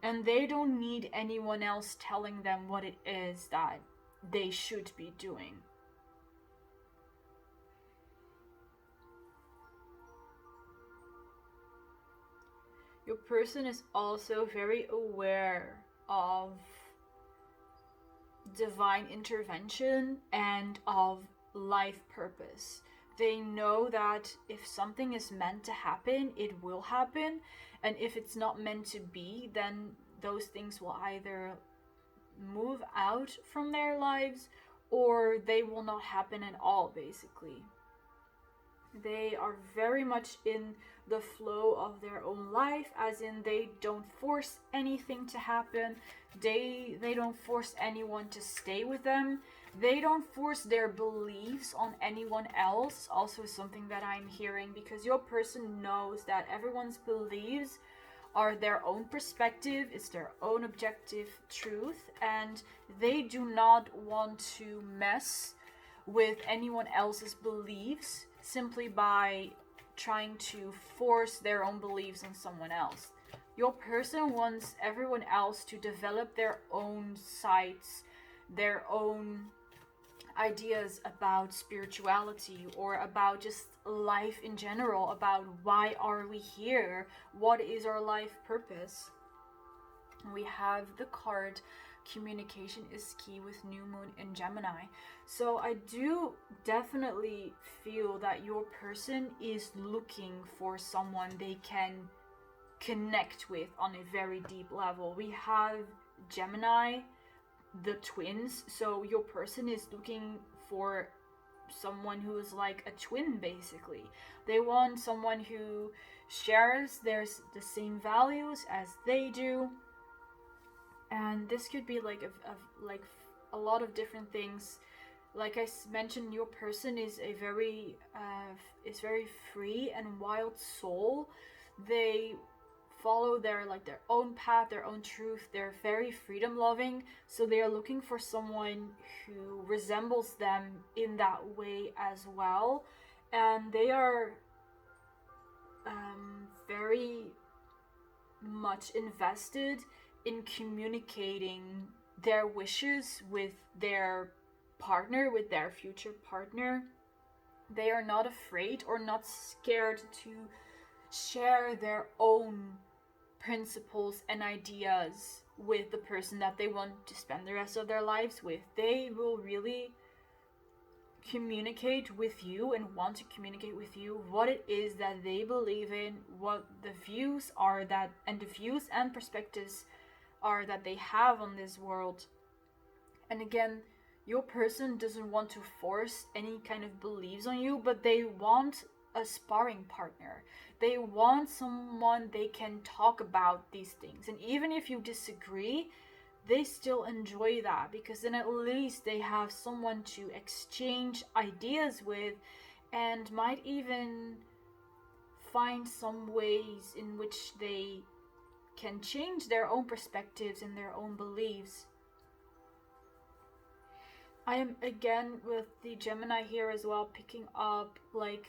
and they don't need anyone else telling them what it is that they should be doing. Your person is also very aware of divine intervention and of life purpose. They know that if something is meant to happen, it will happen, and if it's not meant to be, then those things will either move out from their lives or they will not happen at all, basically. They are very much in the flow of their own life, as in they don't force anything to happen. They don't force anyone to stay with them. They don't force their beliefs on anyone else. Also something that I'm hearing, because your person knows that everyone's beliefs are their own perspective, it's their own objective truth, and they do not want to mess with anyone else's beliefs simply by trying to force their own beliefs on someone else. Your person wants everyone else to develop their own sights, their own ideas about spirituality, or about just life in general, about why are we here, what is our life purpose. We have the card communication is key with new moon in Gemini. So I do definitely feel that your person is looking for someone they can connect with on a very deep level. We have Gemini, the twins, so your person is looking for someone who is like a twin, basically. They want someone who shares the same values as they do, and this could be like a lot of different things. Like I mentioned, your person is a very free and wild soul. They follow their own path, their own truth. They're very freedom loving, so they are looking for someone who resembles them in that way as well. And they are very much invested in communicating their wishes with their partner, with their future partner. They are not afraid or not scared to share their own principles and ideas with the person that they want to spend the rest of their lives with. They will really communicate with you and want to communicate with you what it is that they believe in, what the views are that, and the views and perspectives are that they have on this world. And again, your person doesn't want to force any kind of beliefs on you, but they want a sparring partner. They want someone they can talk about these things. And even if you disagree, they still enjoy that, because then at least they have someone to exchange ideas with, and might even find some ways in which they can change their own perspectives and their own beliefs. I am again with the Gemini here as well picking up like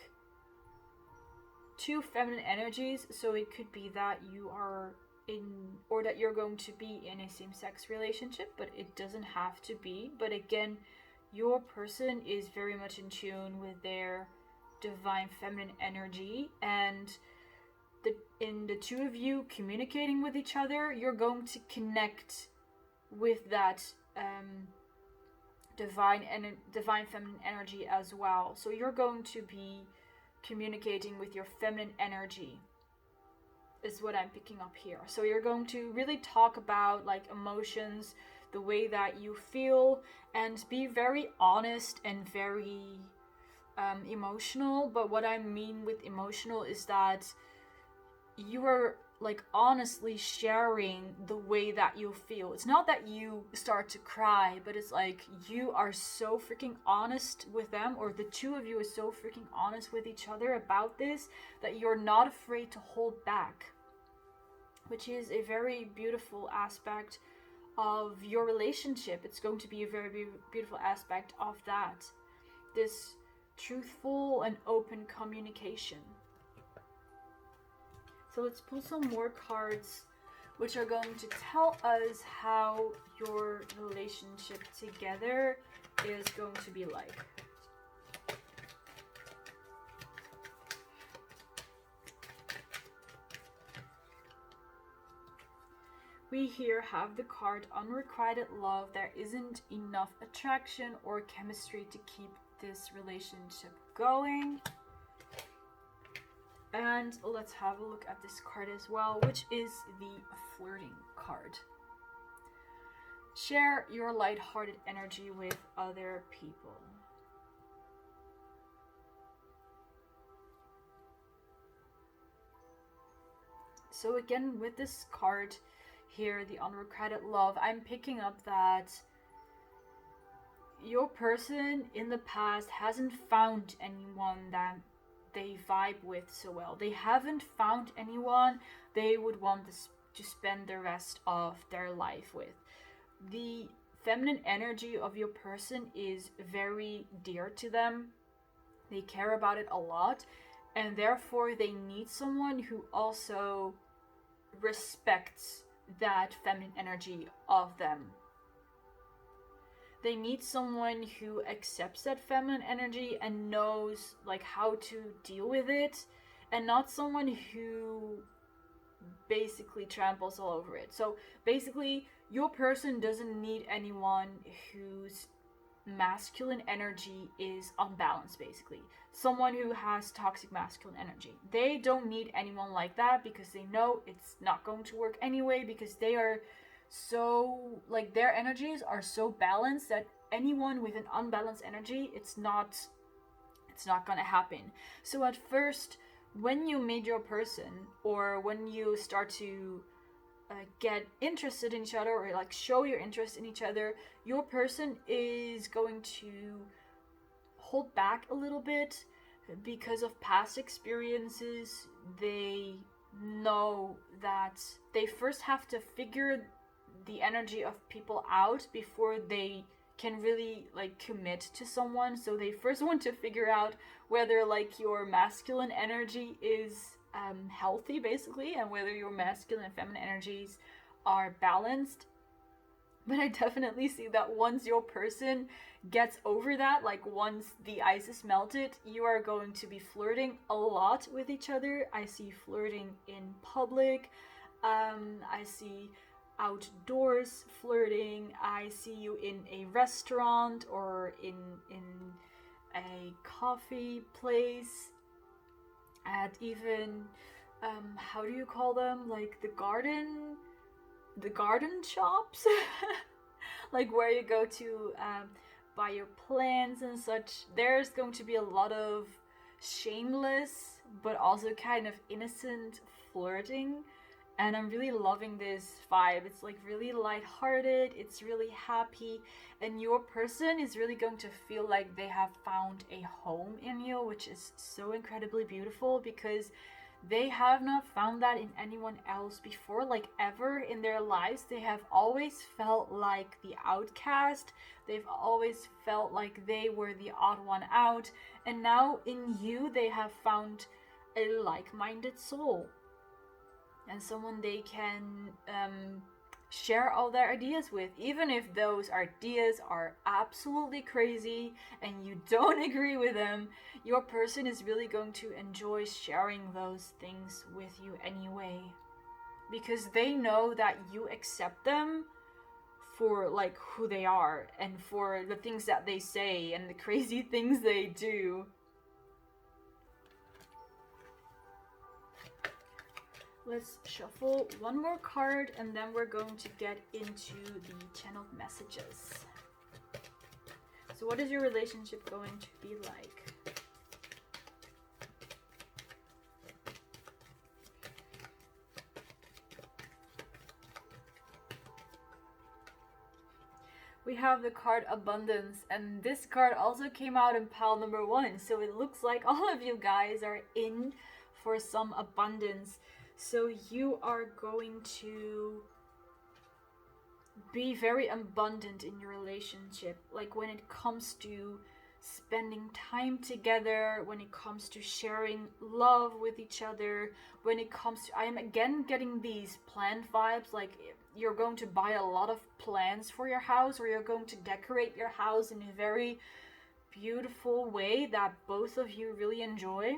two feminine energies. So it could be that you are in, or that you're going to be in a same-sex relationship, but it doesn't have to be. But again, your person is very much in tune with their divine feminine energy, and in the two of you communicating with each other, you're going to connect with that divine feminine energy as well. So you're going to be communicating with your feminine energy. is what I'm picking up here. So you're going to really talk about like emotions, the way that you feel, and be very honest and very emotional. But what I mean with emotional is that you are like honestly sharing the way that you feel. It's not that you start to cry, but it's like you are so freaking honest with them, or the two of you are so freaking honest with each other about this that you're not afraid to hold back, which is a very beautiful aspect of your relationship. It's going to be a very beautiful aspect of that, this truthful and open communication. So let's pull some more cards which are going to tell us how your relationship together is going to be like. We here have the card Unrequited Love. There isn't enough attraction or chemistry to keep this relationship going. And let's have a look at this card as well, which is the flirting card. Share your lighthearted energy with other people. So again, with this card here, the Unrequited Love, I'm picking up that your person in the past hasn't found anyone that they vibe with so well. They haven't found anyone they would want to spend the rest of their life with. The feminine energy of your person is very dear to them. They care about it a lot, and therefore they need someone who also respects that feminine energy of them. They need someone who accepts that feminine energy and knows like how to deal with it, and not someone who basically tramples all over it. So basically, your person doesn't need anyone whose masculine energy is unbalanced, basically. Someone who has toxic masculine energy. They don't need anyone like that because they know it's not going to work anyway, because they are so, like, their energies are so balanced that anyone with an unbalanced energy, it's not gonna happen. So at first, when you meet your person, or when you start to get interested in each other, or like show your interest in each other, your person is going to hold back a little bit because of past experiences. They know that they first have to figure the energy of people out before they can really like commit to someone. So they first want to figure out whether like your masculine energy is healthy, basically, and whether your masculine and feminine energies are balanced. But I definitely see that once your person gets over that, like once the ice is melted, you are going to be flirting a lot with each other. I see flirting in public. I see outdoors flirting. I see you in a restaurant or in a coffee place, at even how do you call them, like the garden shops like where you go to buy your plants and such. There's going to be a lot of shameless but also kind of innocent flirting, and I'm really loving this vibe. It's like really lighthearted, it's really happy, and your person is really going to feel like they have found a home in you, which is so incredibly beautiful, because they have not found that in anyone else before, like ever in their lives. They have always felt like the outcast. They've always felt like they were the odd one out. And now in you, they have found a like-minded soul. And someone they can share all their ideas with, even if those ideas are absolutely crazy and you don't agree with them. Your person is really going to enjoy sharing those things with you anyway, because they know that you accept them for like who they are and for the things that they say and the crazy things they do. Let's shuffle one more card and then we're going to get into the channeled messages. So what is your relationship going to be like? We have the card Abundance, and this card also came out in pile number 1, so it looks like all of you guys are in for some abundance. So you are going to be very abundant in your relationship, like when it comes to spending time together, when it comes to sharing love with each other, when it comes to, I am again getting these planned vibes, like you're going to buy a lot of plants for your house, or you're going to decorate your house in a very beautiful way that both of you really enjoy.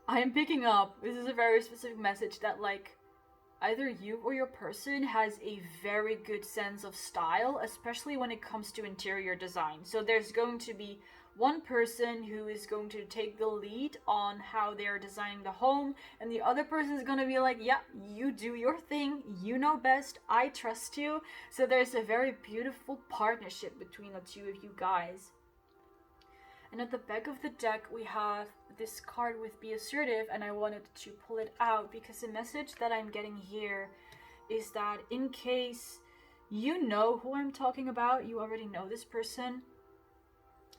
I am picking up, this is a very specific message, that like either you or your person has a very good sense of style, especially when it comes to interior design. So there's going to be one person who is going to take the lead on how they're designing the home, and the other person is going to be like, yeah, you do your thing, you know best, I trust you. So there's a very beautiful partnership between the two of you guys. And at the back of the deck we have this card with Be Assertive, and I wanted to pull it out because the message that I'm getting here is that in case you know who I'm talking about, you already know this person,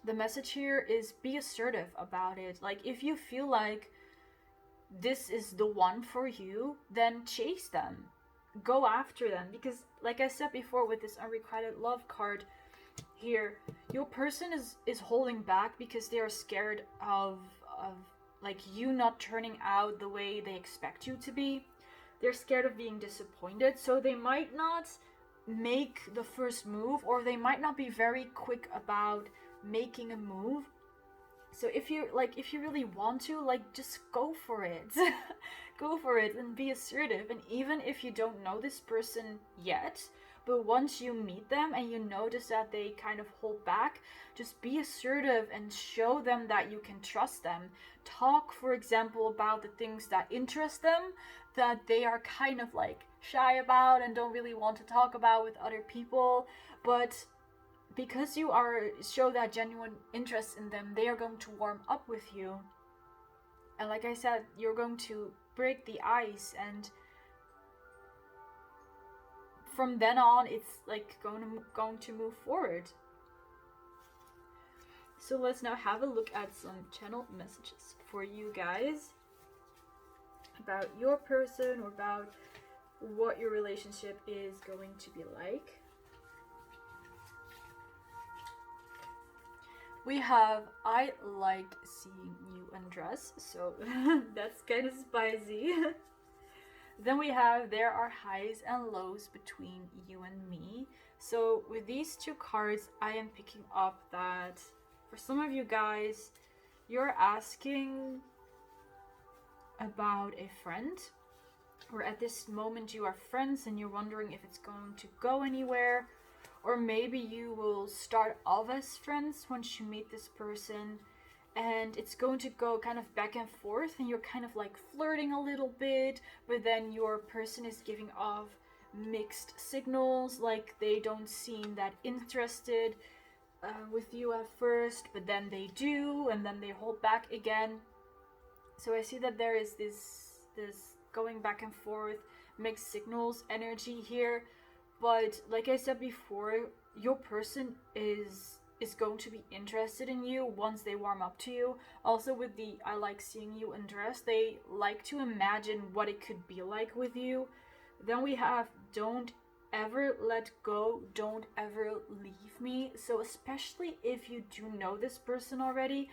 the message here is be assertive about it. Like if you feel like this is the one for you, then chase them, go after them, because like I said before with this unrequited love card here, your person is holding back because they are scared of like you not turning out the way they expect you to be. They're scared of being disappointed, so they might not make the first move, or they might not be very quick about making a move. So if you really want to, like, just go for it. Go for it and be assertive. And even if you don't know this person yet, but once you meet them and you notice that they kind of hold back, just be assertive and show them that you can trust them. Talk, for example, about the things that interest them, that they are kind of like shy about and don't really want to talk about with other people. But because you show that genuine interest in them, they are going to warm up with you. And like I said, you're going to break the ice, and from then on it's like going to move forward. So let's now have a look at some channeled messages for you guys about your person, or about what your relationship is going to be like. We have I like seeing you undress, so that's kind of spicy. Then we have there are highs and lows between you and me. So with these two cards, I am picking up that for some of you guys, you're asking about a friend, or at this moment you are friends and you're wondering if it's going to go anywhere. Or maybe you will start off as friends once you meet this person, and it's going to go kind of back and forth, and you're kind of like flirting a little bit, but then your person is giving off mixed signals, like they don't seem that interested with you at first, but then they do, and then they hold back again. So I see that there is this going back and forth, mixed signals energy here. But like I said before, your person is going to be interested in you once they warm up to you. Also with the I like seeing you undress, they like to imagine what it could be like with you. Then we have don't ever let go, don't ever leave me. So especially if you do know this person already,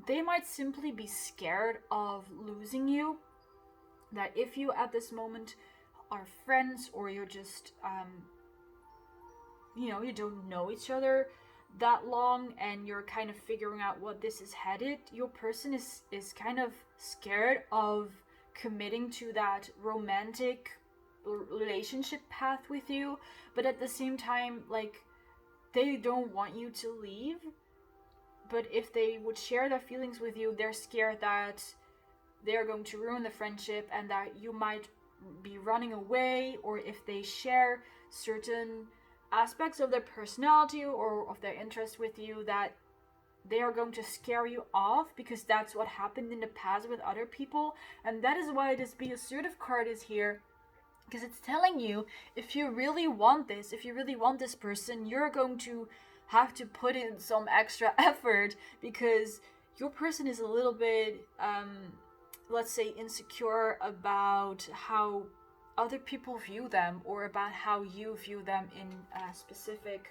they might simply be scared of losing you. That if you at this moment are friends, or you're just you don't know each other that long and you're kind of figuring out what this is headed, your person is kind of scared of committing to that romantic relationship path with you, but at the same time, like, they don't want you to leave. But if they would share their feelings with you, they're scared that they are going to ruin the friendship, and that you might be running away, or if they share certain aspects of their personality or of their interest with you, that they are going to scare you off, because that's what happened in the past with other people. And that is why this Be Assertive card is here, because it's telling you, if you really want this, if you really want this person, you're going to have to put in some extra effort, because your person is a little bit let's say insecure about how other people view them, or about how you view them in a specific.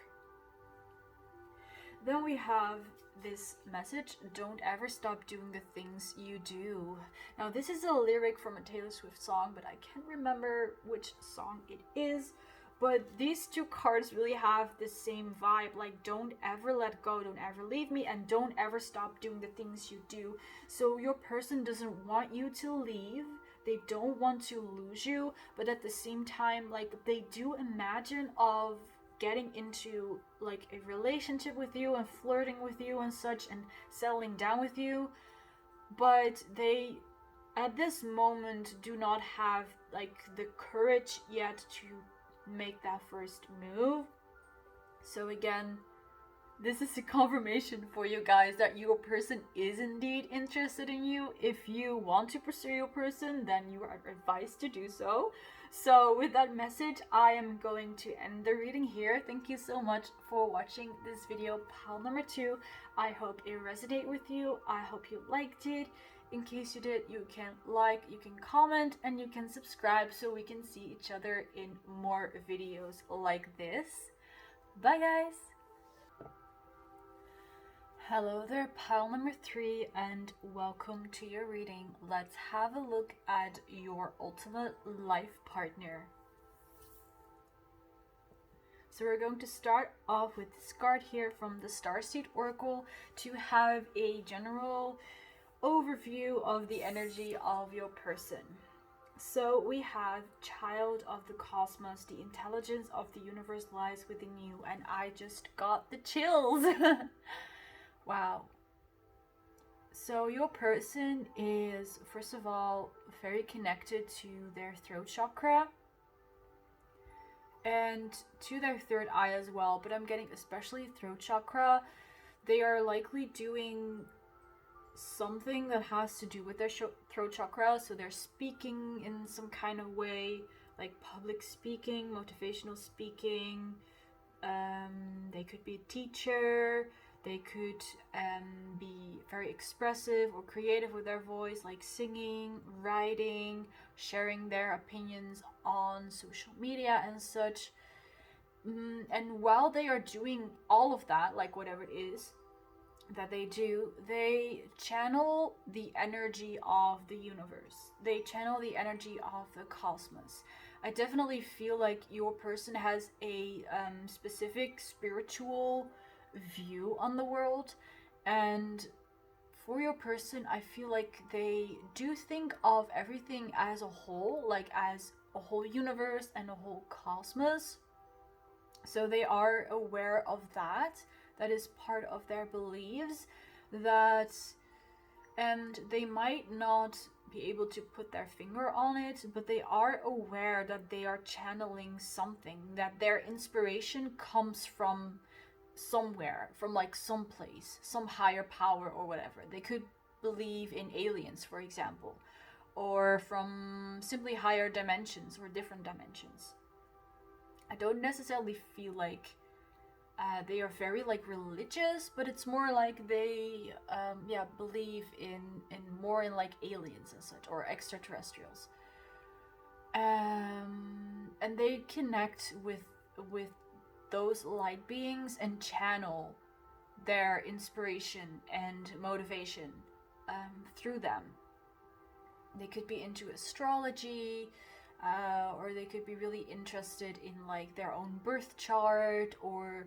Then we have this message: don't ever stop doing the things you do. Now, this is a lyric from a Taylor Swift song, but I can't remember which song it is. But these two cards really have the same vibe, like don't ever let go, don't ever leave me, and don't ever stop doing the things you do. So your person doesn't want you to leave, they don't want to lose you, but at the same time, like, they do imagine of getting into like a relationship with you and flirting with you and such, and settling down with you, but they at this moment do not have like the courage yet to make that first move. So again, this is a confirmation for you guys that your person is indeed interested in you. If you want to pursue your person, then you are advised to do so. So with that message, I am going to end the reading here. Thank you so much for watching this video, pile number 2. I hope it resonated with you. I hope you liked it. In case you did, you can like, you can comment, and you can subscribe so we can see each other in more videos like this. Bye guys! Hello there, pile number 3, and welcome to your reading. Let's have a look at your ultimate life partner. So we're going to start off with this card here from the Starseed Oracle to have a general overview of the energy of your person. So we have child of the cosmos, the intelligence of the universe lies within you, and I just got the chills. Wow. So your person is, first of all, very connected to their throat chakra and to their third eye as well, but I'm getting especially throat chakra. They are likely doing something that has to do with their throat chakra, so they're speaking in some kind of way, like public speaking, motivational speaking. They could be a teacher, they could be very expressive or creative with their voice, like singing, writing, sharing their opinions on social media and such. And while they are doing all of that, like whatever it is that they do, they channel the energy of the universe. They channel the energy of the cosmos. I definitely feel like your person has a specific spiritual view on the world, and for your person, I feel like they do think of everything as a whole, like as a whole universe and a whole cosmos. So they are aware of that. That is part of their beliefs, that, and they might not be able to put their finger on it, but they are aware that they are channeling something, that their inspiration comes from somewhere, from like some place, some higher power or whatever. They could believe in aliens, for example, or from simply higher dimensions or different dimensions. I don't necessarily feel like they are very like religious, but it's more like they believe in more in like aliens and such, or extraterrestrials, and they connect with those light beings and channel their inspiration and motivation through them. They could be into astrology, or they could be really interested in like their own birth chart, or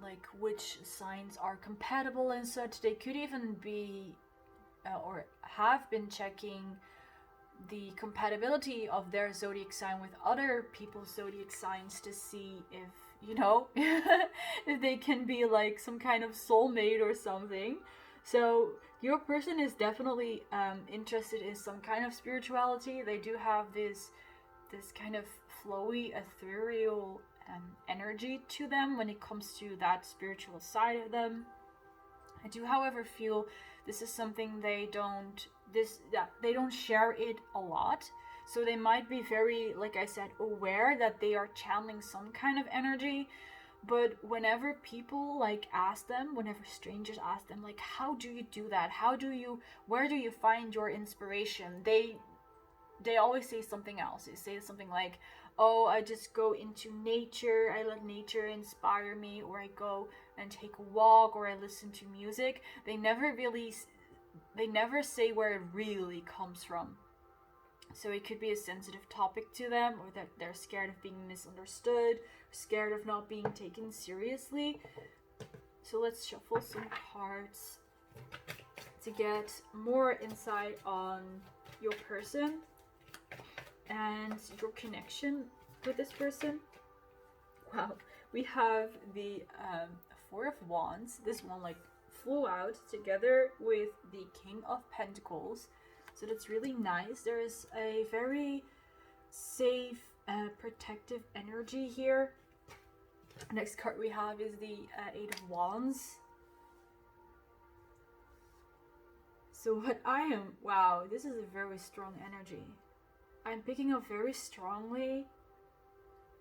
like which signs are compatible and such. They could even be or have been checking the compatibility of their zodiac sign with other people's zodiac signs to see if, you know, if they can be like some kind of soulmate or something. So your person is definitely interested in some kind of spirituality. They do have this kind of flowy, ethereal energy to them when it comes to that spiritual side of them. I do, however, feel this is something they don't share it a lot. So they might be very, like I said, aware that they are channeling some kind of energy. But whenever people whenever strangers ask them, like, how do you do that? Where do you find your inspiration? They always say something else. They say something like, oh, I just go into nature, I let nature inspire me, or I go and take a walk, or I listen to music. They never say where it really comes from. So it could be a sensitive topic to them, or that they're scared of being misunderstood, scared of not being taken seriously. So let's shuffle some cards to get more insight on your person and your connection with this person. Wow, we have the Four of Wands. This one flew out together with the King of Pentacles. So that's really nice. There is a very safe, protective energy here. Next card we have is the Eight of Wands. So wow, this is a very strong energy. I'm picking up very strongly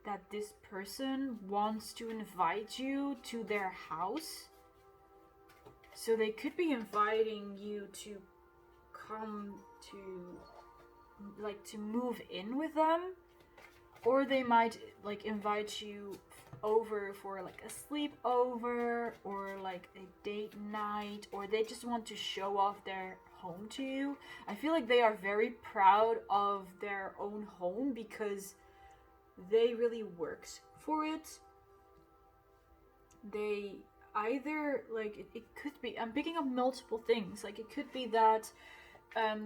that this person wants to invite you to their house. So they could be inviting you to come to move in with them, or they might invite you over for a sleepover, or a date night, or they just want to show off their home to you. I feel like they are very proud of their own home because they really worked for it. They either it could be, I'm picking up multiple things. It could be that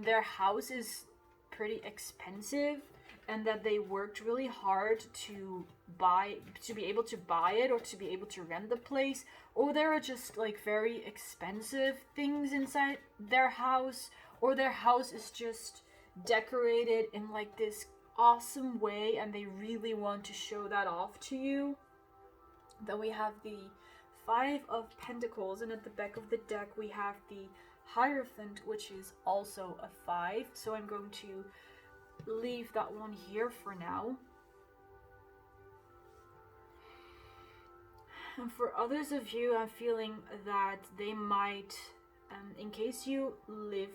their house is pretty expensive and that they worked really hard to be able to buy it, or to be able to rent the place, or there are just very expensive things inside their house, or their house is just decorated in this awesome way and they really want to show that off to you. Then we have the Five of Pentacles, and at the back of the deck we have the Hierophant, which is also a 5. So I'm going to leave that one here for now. And for others of you, I'm feeling that they might, in case you live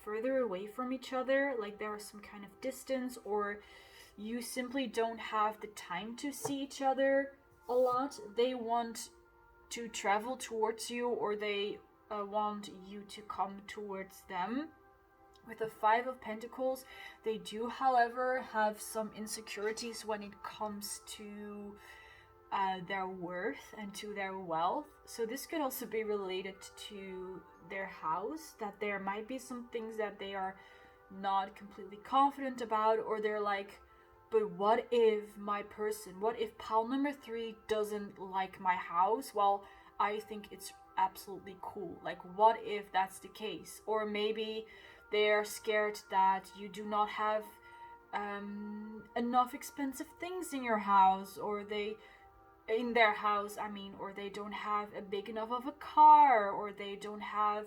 further away from each other, there is some kind of distance, or you simply don't have the time to see each other a lot, they want to travel towards you, or they want you to come towards them. With the Five of Pentacles, they do, however, have some insecurities when it comes to their worth and to their wealth. So this could also be related to their house, that there might be some things that they are not completely confident about, or they're but what if what if pile number 3 doesn't like my house? Well, I think it's absolutely cool. What if that's the case? Or maybe they're scared that you do not have enough expensive things in your house, or in their house, or they don't have a big enough of a car, or they don't have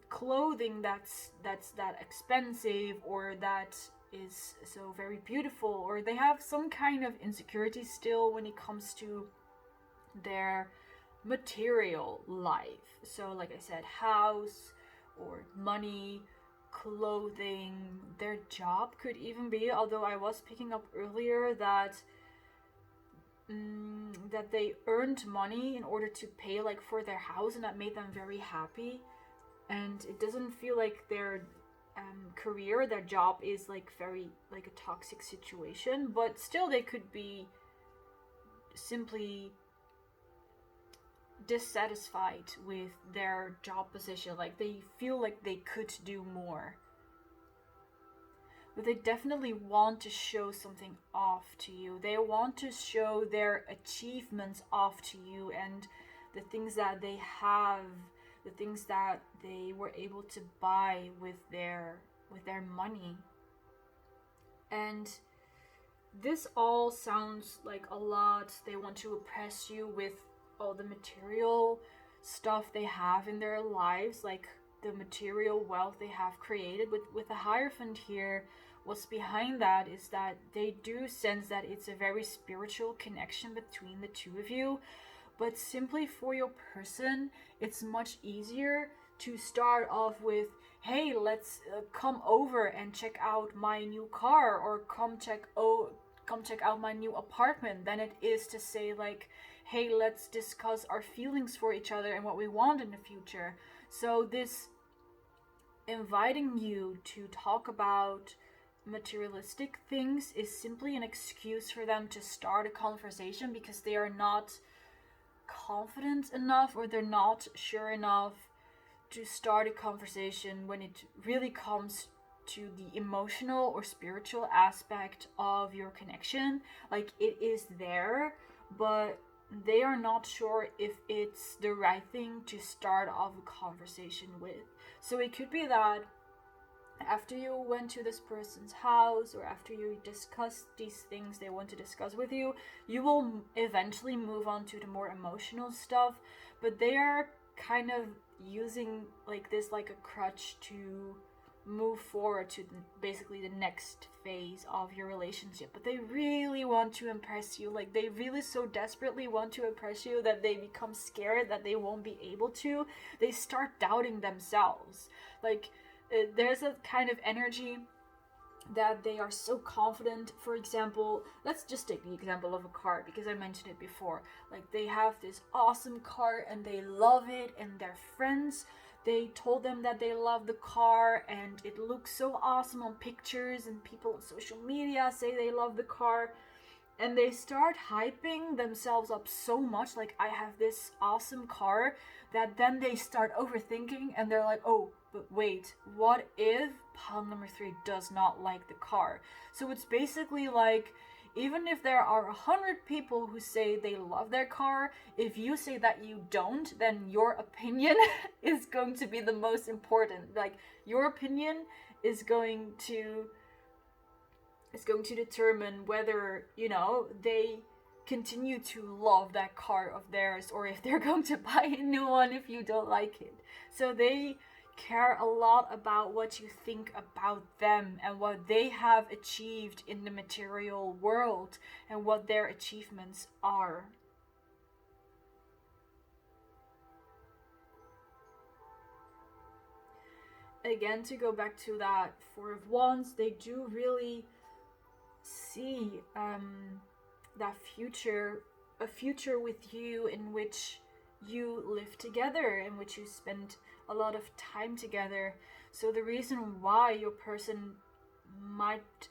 clothing that's that expensive, or that is so very beautiful, or they have some kind of insecurity still when it comes to their material life. So like I said, house or money, clothing, their job could even be, although I was picking up earlier that that they earned money in order to pay for their house, and that made them very happy. And it doesn't feel like their career, their job is very a toxic situation, but still they could be simply dissatisfied with their job position. They feel like they could do more, but they definitely want to show something off to you. They want to show their achievements off to you, and the things that they have the things that they were able to buy with their money. And this all sounds like a lot. They want to oppress you with all the material stuff they have in their lives, like the material wealth they have created. With the Hierophant here, what's behind that is that they do sense that it's a very spiritual connection between the two of you. But simply for your person, it's much easier to start off with, hey, let's come over and check out my new car, or come check out my new apartment, than it is to say like, hey, let's discuss our feelings for each other and what we want in the future. So this inviting you to talk about materialistic things is simply an excuse for them to start a conversation, because they are not confident enough, or they're not sure enough to start a conversation when it really comes to the emotional or spiritual aspect of your connection. Like, it is there, but they are not sure if it's the right thing to start off a conversation with. So it could be that after you went to this person's house, or after you discussed these things they want to discuss with you, you will eventually move on to the more emotional stuff, but they are kind of using like this like a crutch to move forward to basically the next phase of your relationship. But they really want to impress you. Like, they really so desperately want to impress you that they become scared that they won't be able to. They start doubting themselves. Like, there's a kind of energy that they are so confident. For example, let's just take the example of a car, because I mentioned it before. Like, they have this awesome car and they love it, and their friends, they told them that they love the car and it looks so awesome on pictures, and people on social media say they love the car, and they start hyping themselves up so much, like, I have this awesome car, that then they start overthinking, and they're like, oh, but wait, what if pile number 3 does not like the car? So it's basically like, even if there are 100 people who say they love their car, if you say that you don't, then your opinion is going to be the most important. Like, your opinion is going to determine whether, you know, they continue to love that car of theirs, or if they're going to buy a new one if you don't like it. So they care a lot about what you think about them and what they have achieved in the material world and what their achievements are. Again, to go back to that Four of Wands, they do really see that future, a future with you in which you live together, in which you spend a lot of time together. So the reason why your person might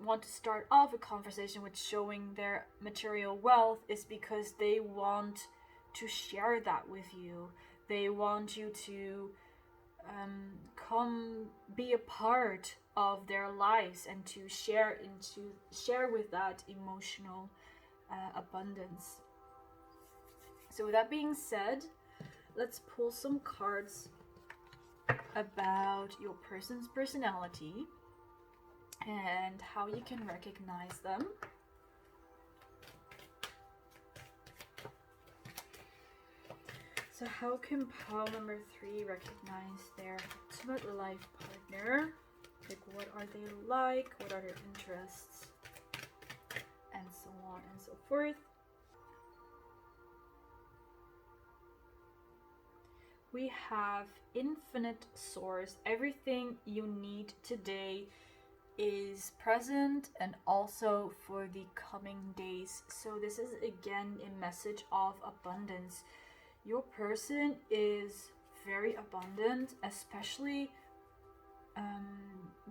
want to start off a conversation with showing their material wealth is because they want to share that with you. They want you to come be a part of their lives and to share with that emotional abundance. So with that being said, let's pull some cards about your person's personality and how you can recognize them. So how can pile number 3 recognize their ultimate life partner? Like, what are they like? What are their interests? And so on and so forth. We have infinite source. Everything you need today is present and also for the coming days. So this is again a message of abundance. Your person is very abundant, especially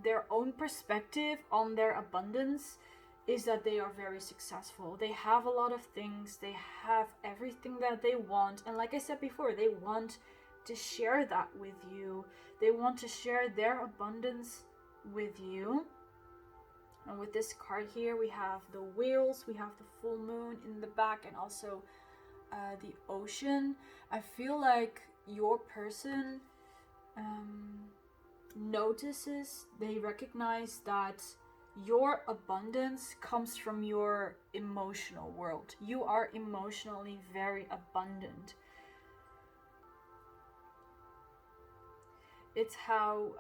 their own perspective on their abundance is that they are very successful. They have a lot of things. They have everything that they want. And like I said before, they want to share that with you. They want to share their abundance with you. And with this card here, we have the wheels, we have the full moon in the back, and also the ocean. I feel like your person notices, they recognize that your abundance comes from your emotional world. You are emotionally very abundant. It's how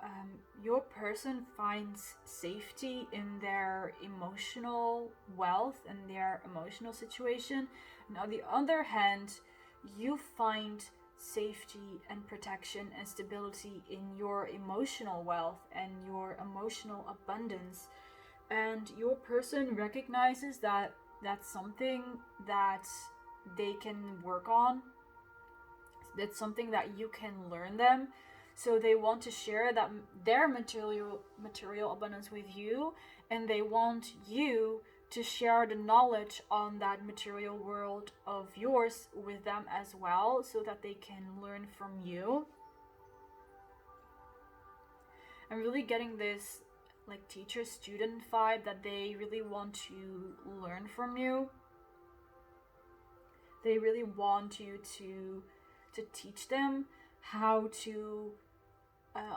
your person finds safety in their emotional wealth and their emotional situation. And on the other hand, you find safety and protection and stability in your emotional wealth and your emotional abundance. And your person recognizes that that's something that they can work on. That's something that you can learn them. So they want to share that their material abundance with you, and they want you to share the knowledge on that material world of yours with them as well, so that they can learn from you. I'm really getting this like teacher-student vibe, that they really want to learn from you. They really want you to teach them how to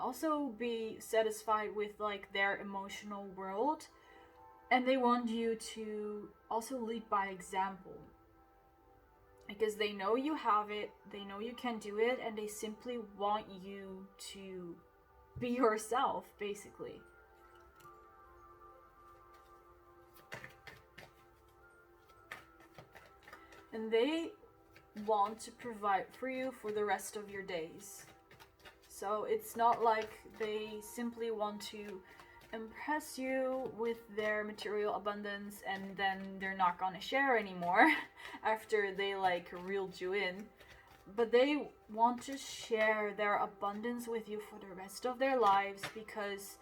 also be satisfied with like their emotional world, and they want you to also lead by example, because they know you have it, they know you can do it, and they simply want you to be yourself, basically. And they want to provide for you for the rest of your days. So it's not like they simply want to impress you with their material abundance and then they're not gonna share anymore after they like reeled you in. But they want to share their abundance with you for the rest of their lives, because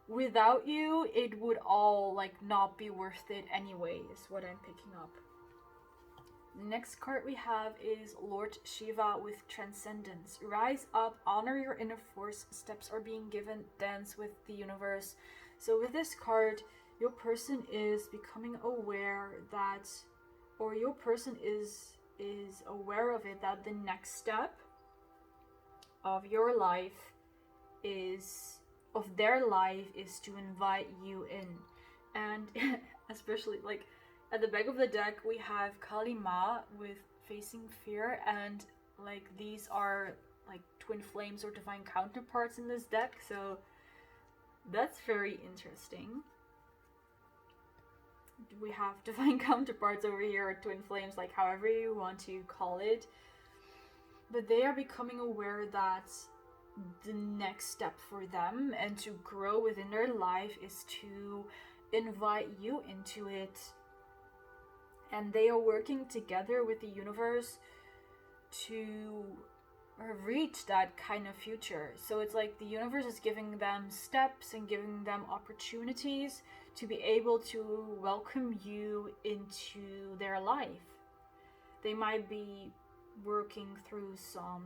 without you it would all like not be worth it anyway, is what I'm picking up. Next card we have is Lord Shiva with Transcendence. Rise up, honor your inner force, steps are being given, dance with the universe. So with this card, your person is becoming aware that, or your person is aware of it, that the next step of your life is, of their life, is to invite you in. And especially like at the back of the deck, we have Kali Ma with Facing Fear, and like these are like twin flames or divine counterparts in this deck, so that's very interesting. We have divine counterparts over here, or twin flames, like however you want to call it. But they are becoming aware that the next step for them and to grow within their life is to invite you into it. And they are working together with the universe to reach that kind of future. So it's like the universe is giving them steps and giving them opportunities to be able to welcome you into their life. They might be working through some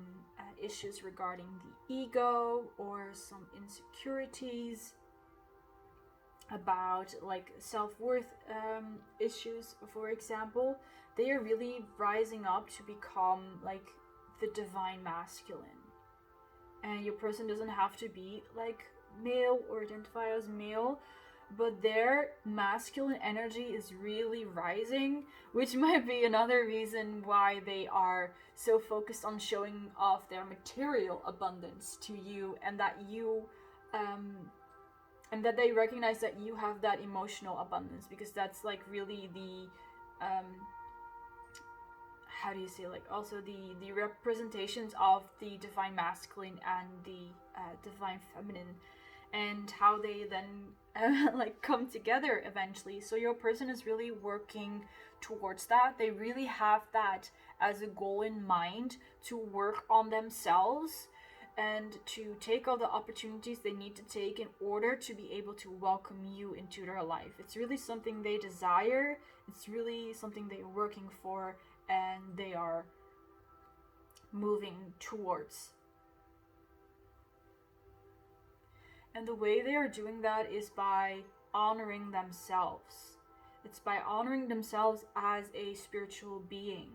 issues regarding the ego or some insecurities about like self-worth issues, for example. They are really rising up to become like the divine masculine. And your person doesn't have to be like male or identify as male, but their masculine energy is really rising, which might be another reason why they are so focused on showing off their material abundance to you, and that you and that they recognize that you have that emotional abundance, because that's like really the how do you say, like also the representations of the divine masculine and the divine feminine, and how they then like come together eventually. So your person is really working towards that. They really have that as a goal in mind, to work on themselves and to take all the opportunities they need to take in order to be able to welcome you into their life. It's really something they desire, it's really something they're working for, and they are moving towards. And the way they are doing that is by honoring themselves. It's by honoring themselves as a spiritual being.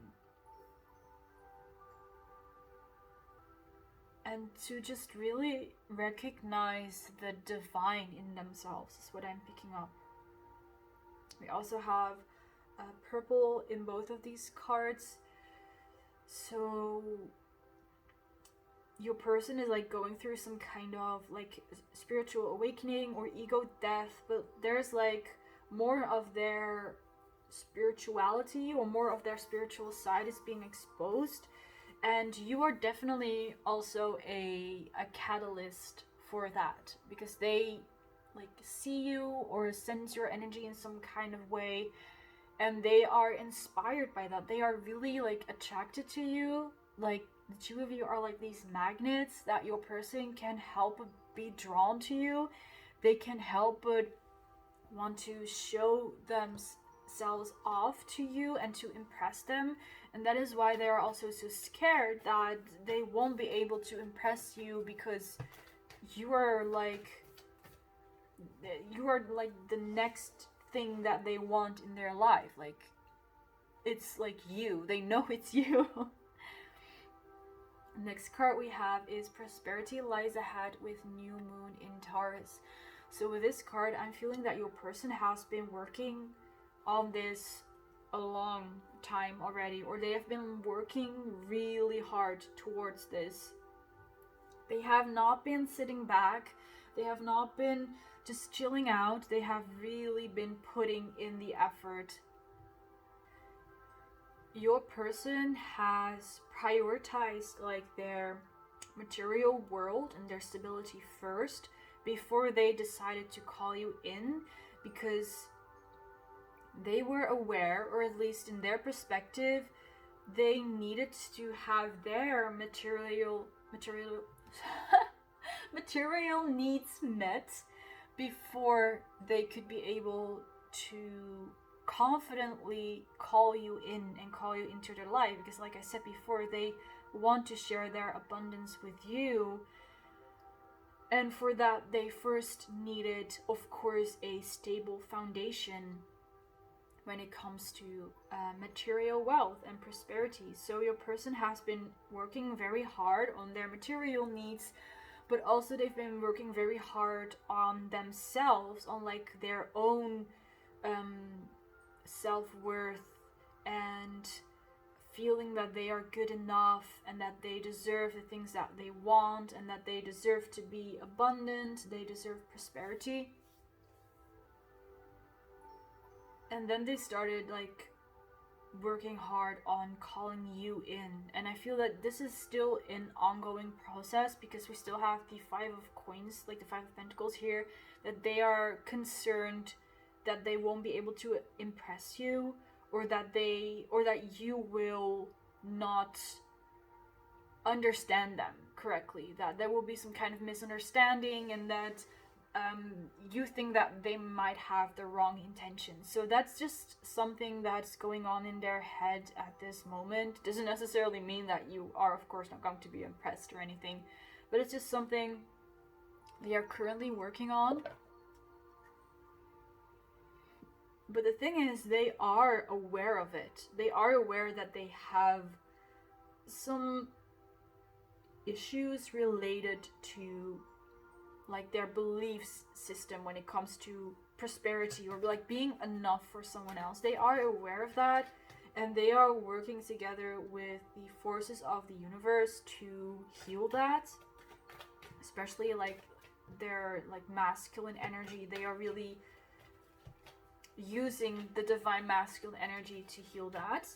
and to just really recognize the divine in themselves is what I'm picking up. We also have purple in both of these cards. So your person is like going through some kind of like spiritual awakening or ego death, but there's like more of their spirituality or more of their spiritual side is being exposed, and you are definitely also a catalyst for that, because they like see you or sense your energy in some kind of way, and they are inspired by that. They are really like attracted to you. Like the two of you are like these magnets that your person can help but be drawn to you. They can help but want to show themselves off to you and to impress them, and that is why they are also so scared that they won't be able to impress you, because you are like the next thing that they want in their life. Like it's like you, they know it's you. Next card we have is Prosperity Lies Ahead with New Moon in Taurus. So with this card, I'm feeling that your person has been working on this a long time already, or they have been working really hard towards this. They have not been sitting back. They have not been just chilling out. They have really been putting in the effort. Your person has prioritized like their material world and their stability first before they decided to call you in, because they were aware, or at least in their perspective, they needed to have their material needs met before they could be able to confidently call you in and call you into their life. Because like I said before, they want to share their abundance with you, and for that they first needed, of course, a stable foundation when it comes to material wealth and prosperity. So your person has been working very hard on their material needs, but also they've been working very hard on themselves, on like their own self-worth and feeling that they are good enough and that they deserve the things that they want and that they deserve to be abundant, they deserve prosperity. And then they started like working hard on calling you in, and I feel that this is still an ongoing process, because we still have the Five of Coins, like the Five of Pentacles here, that they are concerned that they won't be able to impress you, or that you will not understand them correctly, that there will be some kind of misunderstanding, and that you think that they might have the wrong intentions. So that's just something that's going on in their head at this moment. Doesn't necessarily mean that you are, of course, not going to be impressed or anything, but it's just something they are currently working on. But the thing is, they are aware of it. They are aware that they have some issues related to like their beliefs system when it comes to prosperity or like being enough for someone else. They are aware of that, and they are working together with the forces of the universe to heal that, especially like their like masculine energy. They are really using the divine masculine energy to heal that.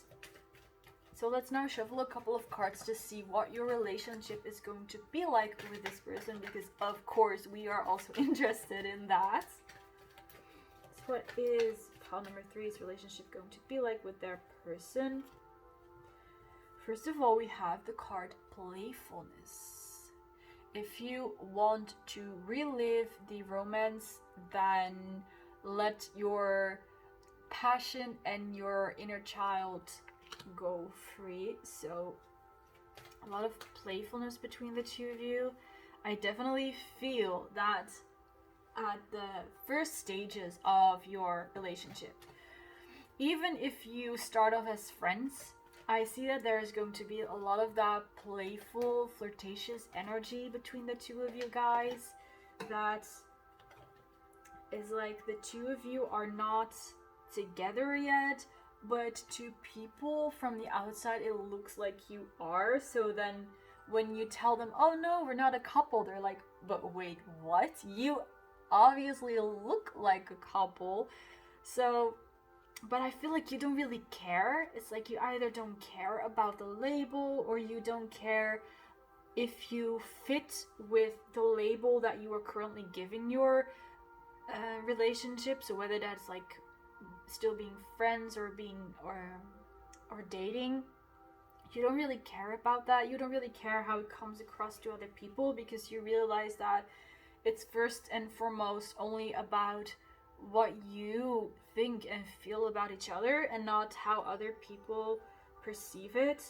So let's now shuffle a couple of cards to see what your relationship is going to be like with this person, because of course we are also interested in that. So what is pile number 3's relationship going to be like with their person? First of all, we have the card Playfulness. If you want to relive the romance, then let your passion and your inner child go free. So a lot of playfulness between the two of you. I definitely feel that at the first stages of your relationship, even if you start off as friends, I see that there is going to be a lot of that playful, flirtatious energy between the two of you guys. That is like the two of you are not together yet, but to people from the outside it looks like you are. So then when you tell them, oh no, we're not a couple, they're like, but wait, what? You obviously look like a couple. So, but I feel like you don't really care. It's like you either don't care about the label, or you don't care if you fit with the label that you are currently giving your relationship. So whether that's like still being friends or being or dating, you don't really care about that. You don't really care how it comes across to other people, because you realize that it's first and foremost only about what you think and feel about each other, and not how other people perceive it.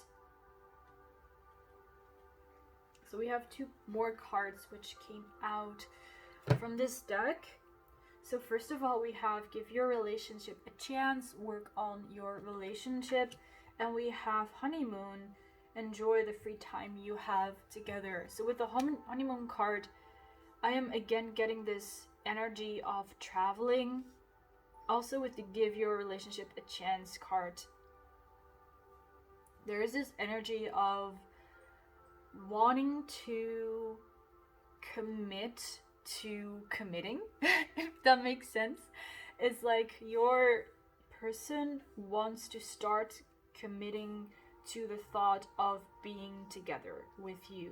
So we have two more cards which came out from this deck. So first of all, we have give your relationship a chance, work on your relationship. And we have honeymoon, enjoy the free time you have together. So with the honeymoon card, I am again getting this energy of traveling. Also with the give your relationship a chance card, there is this energy of wanting to commit to committing, if that makes sense. It's like your person wants to start committing to the thought of being together with you.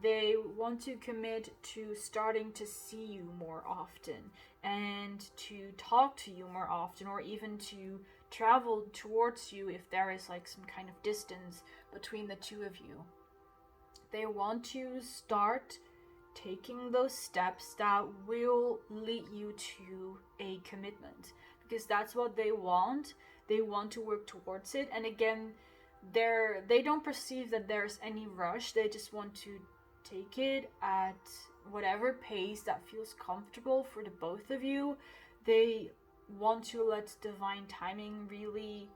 They want to commit to starting to see you more often, and to talk to you more often, or even to travel towards you if there is like some kind of distance between the two of you. They want to start taking those steps that will lead you to a commitment, because that's what they want. They want to work towards it. And again, they don't perceive that there's any rush. They just want to take it at whatever pace that feels comfortable for the both of you. They want to let divine timing really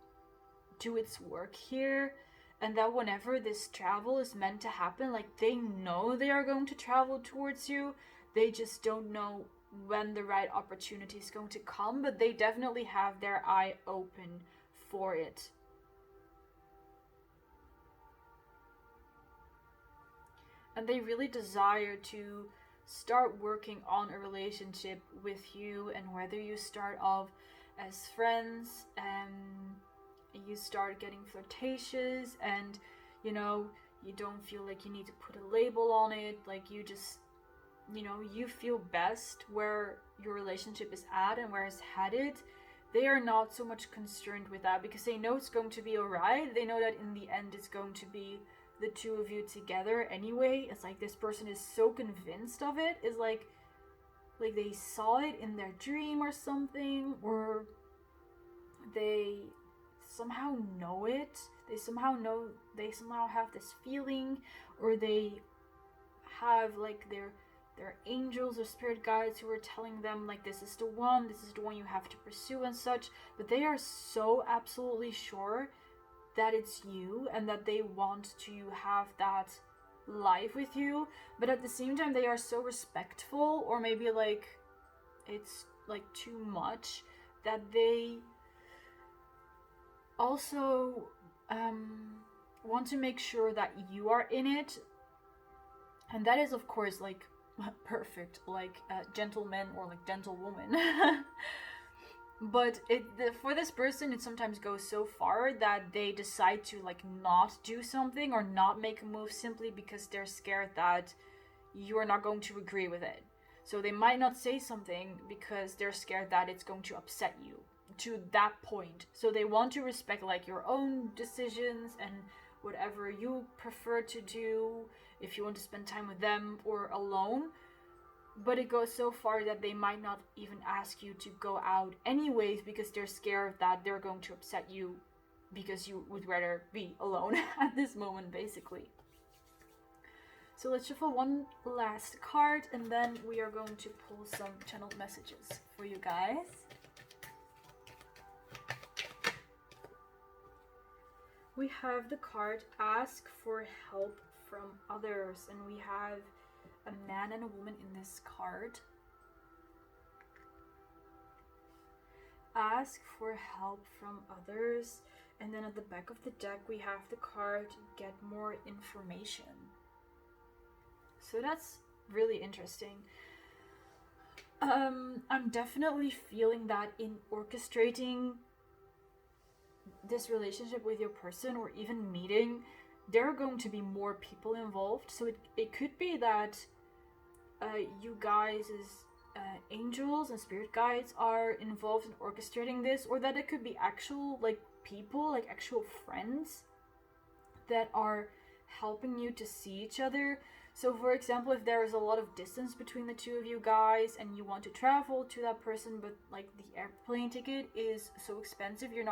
do its work here, and that whenever this travel is meant to happen, like they know they are going to travel towards you. They just don't know when the right opportunity is going to come, but they definitely have their eye open for it. And they really desire to start working on a relationship with you. And whether you start off as friends and you start getting flirtatious, and you know, you don't feel like you need to put a label on it, like you just, you know, you feel best where your relationship is at and where it's headed. They are not so much concerned with that, because they know it's going to be alright. They know that in the end it's going to be the two of you together anyway. It's like this person is so convinced of it. It's like they saw it in their dream or something, or they somehow know it. They somehow have this feeling, or they have like their angels or spirit guides who are telling them like this is the one you have to pursue and such. But they are so absolutely sure that it's you, and that they want to have that life with you. But at the same time, they are so respectful, or maybe like it's like too much, that they also want to make sure that you are in it. And that is of course like perfect, like gentleman or like gentlewoman. But for this person, it sometimes goes so far that they decide to like not do something or not make a move simply because they're scared that you are not going to agree with it. So they might not say something because they're scared that it's going to upset you to that point. So they want to respect like your own decisions and whatever you prefer to do, if you want to spend time with them or alone. But it goes so far that they might not even ask you to go out anyways, because they're scared that they're going to upset you, because you would rather be alone at this moment, basically. So let's shuffle one last card, and then we are going to pull some channeled messages for you guys. we have the card Ask for Help from Others, and we have a man and a woman in this card. Ask for help from others, and then at the back of the deck we have the card Get More Information. So that's really interesting. I'm definitely feeling that in orchestrating this relationship with your person, or even meeting, there are going to be more people involved. So it could be that you guys as angels and spirit guides are involved in orchestrating this, or that it could be actual like people, like actual friends that are helping you to see each other. So for example, if there is a lot of distance between the two of you guys and you want to travel to that person, but like the airplane ticket is so expensive, you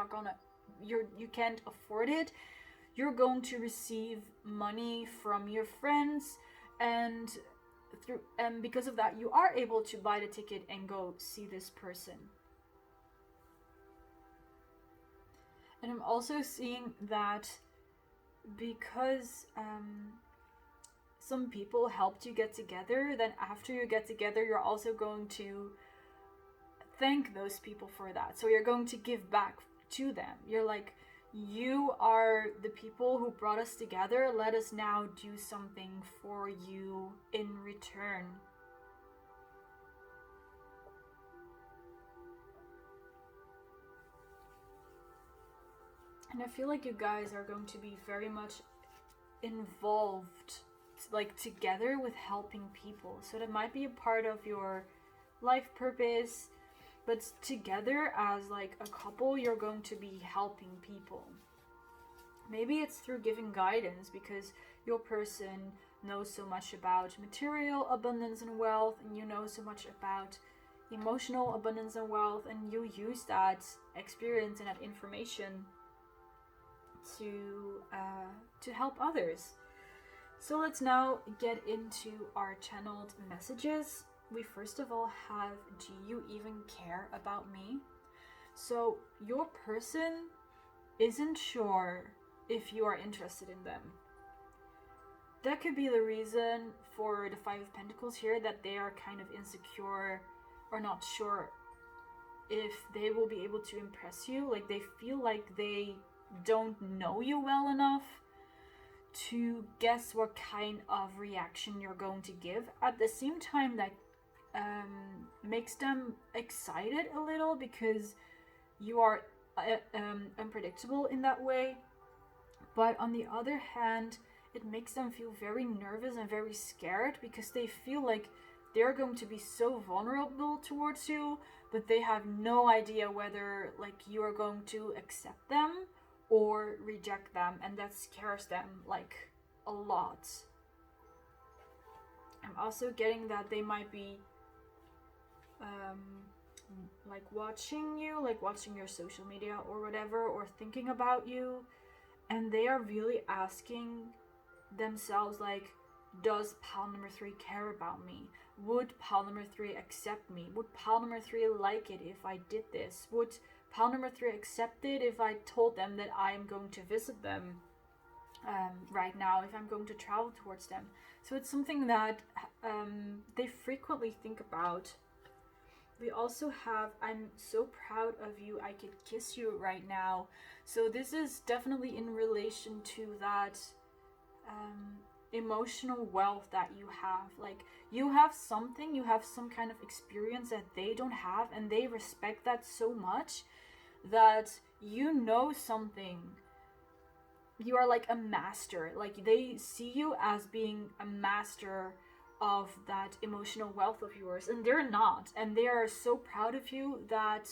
can't afford it, you're going to receive money from your friends, and because of that you are able to buy the ticket and go see this person. And I'm also seeing that because some people helped you get together, then after you get together you're also going to thank those people for that. So you're going to give back to them. You're like, you are the people who brought us together, let us now do something for you in return. And I feel like you guys are going to be very much involved, like together with helping people. So that might be a part of your life purpose, but together as like a couple, you're going to be helping people. Maybe it's through giving guidance, because your person knows so much about material abundance and wealth, and you know so much about emotional abundance and wealth, and you use that experience and that information to help others. So let's now get into our channeled messages. We first of all have, do you even care about me? So your person isn't sure if you are interested in them. That could be the reason for the Five of Pentacles here, that they are kind of insecure or not sure if they will be able to impress you. Like they feel like they don't know you well enough to guess what kind of reaction you're going to give. At the same time, that makes them excited a little, because you are unpredictable in that way. But on the other hand, it makes them feel very nervous and very scared, because they feel like they're going to be so vulnerable towards you, but they have no idea whether like you are going to accept them or reject them, and that scares them like a lot. I'm also getting that they might be like watching you, like watching your social media or whatever, or thinking about you, and they are really asking themselves like, does pile number 3 care about me? Would pile number 3 accept me? Would pile number 3 like it if I did this? Would pile number 3 accept it if I told them that I am going to visit them right now, if I'm going to travel towards them? So it's something that they frequently think about. We also have, I'm so proud of you, I could kiss you right now. So this is definitely in relation to that emotional wealth that you have. Like you have something, you have some kind of experience that they don't have, and they respect that so much that you know something. You are like a master. Like they see you as being a master of that emotional wealth of yours, and they're not, and they are so proud of you that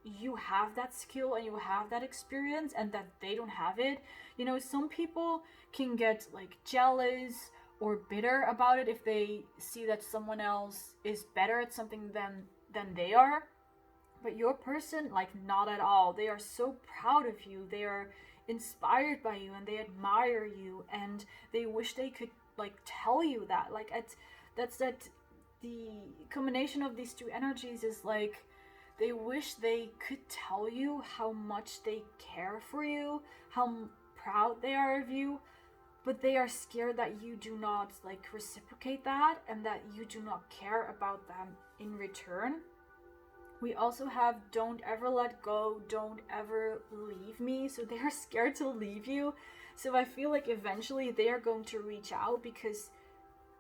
you have that skill and you have that experience, and that they don't have it. You know, some people can get like jealous or bitter about it if they see that someone else is better at something than they are, but your person, like, not at all. They are so proud of you, they are inspired by you, and they admire you, and they wish they could like tell you that. Like that's that the combination of these two energies is like They wish they could tell you how much they care for you, how proud they are of you, but they are scared that you do not like reciprocate that and that you do not care about them in return. We also have don't ever let go, don't ever leave me. So they are scared to leave you. So I feel like eventually they are going to reach out because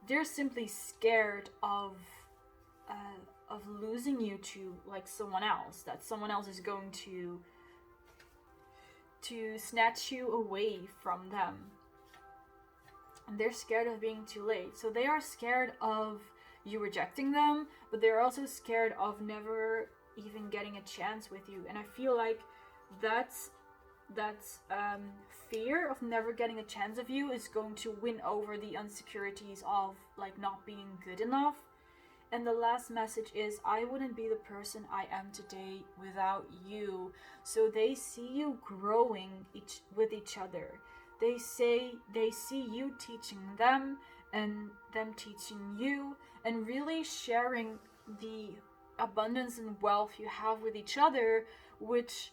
they're simply scared of losing you to like someone else, that someone else is going to snatch you away from them. And they're scared of being too late. So they are scared of you rejecting them, but they're also scared of never even getting a chance with you. And I feel like that's fear of never getting a chance of you is going to win over the insecurities of like not being good enough. And the last message is, I wouldn't be the person I am today without you. So they see you growing with each other. They say they see you teaching them and them teaching you, and really sharing the abundance and wealth you have with each other, which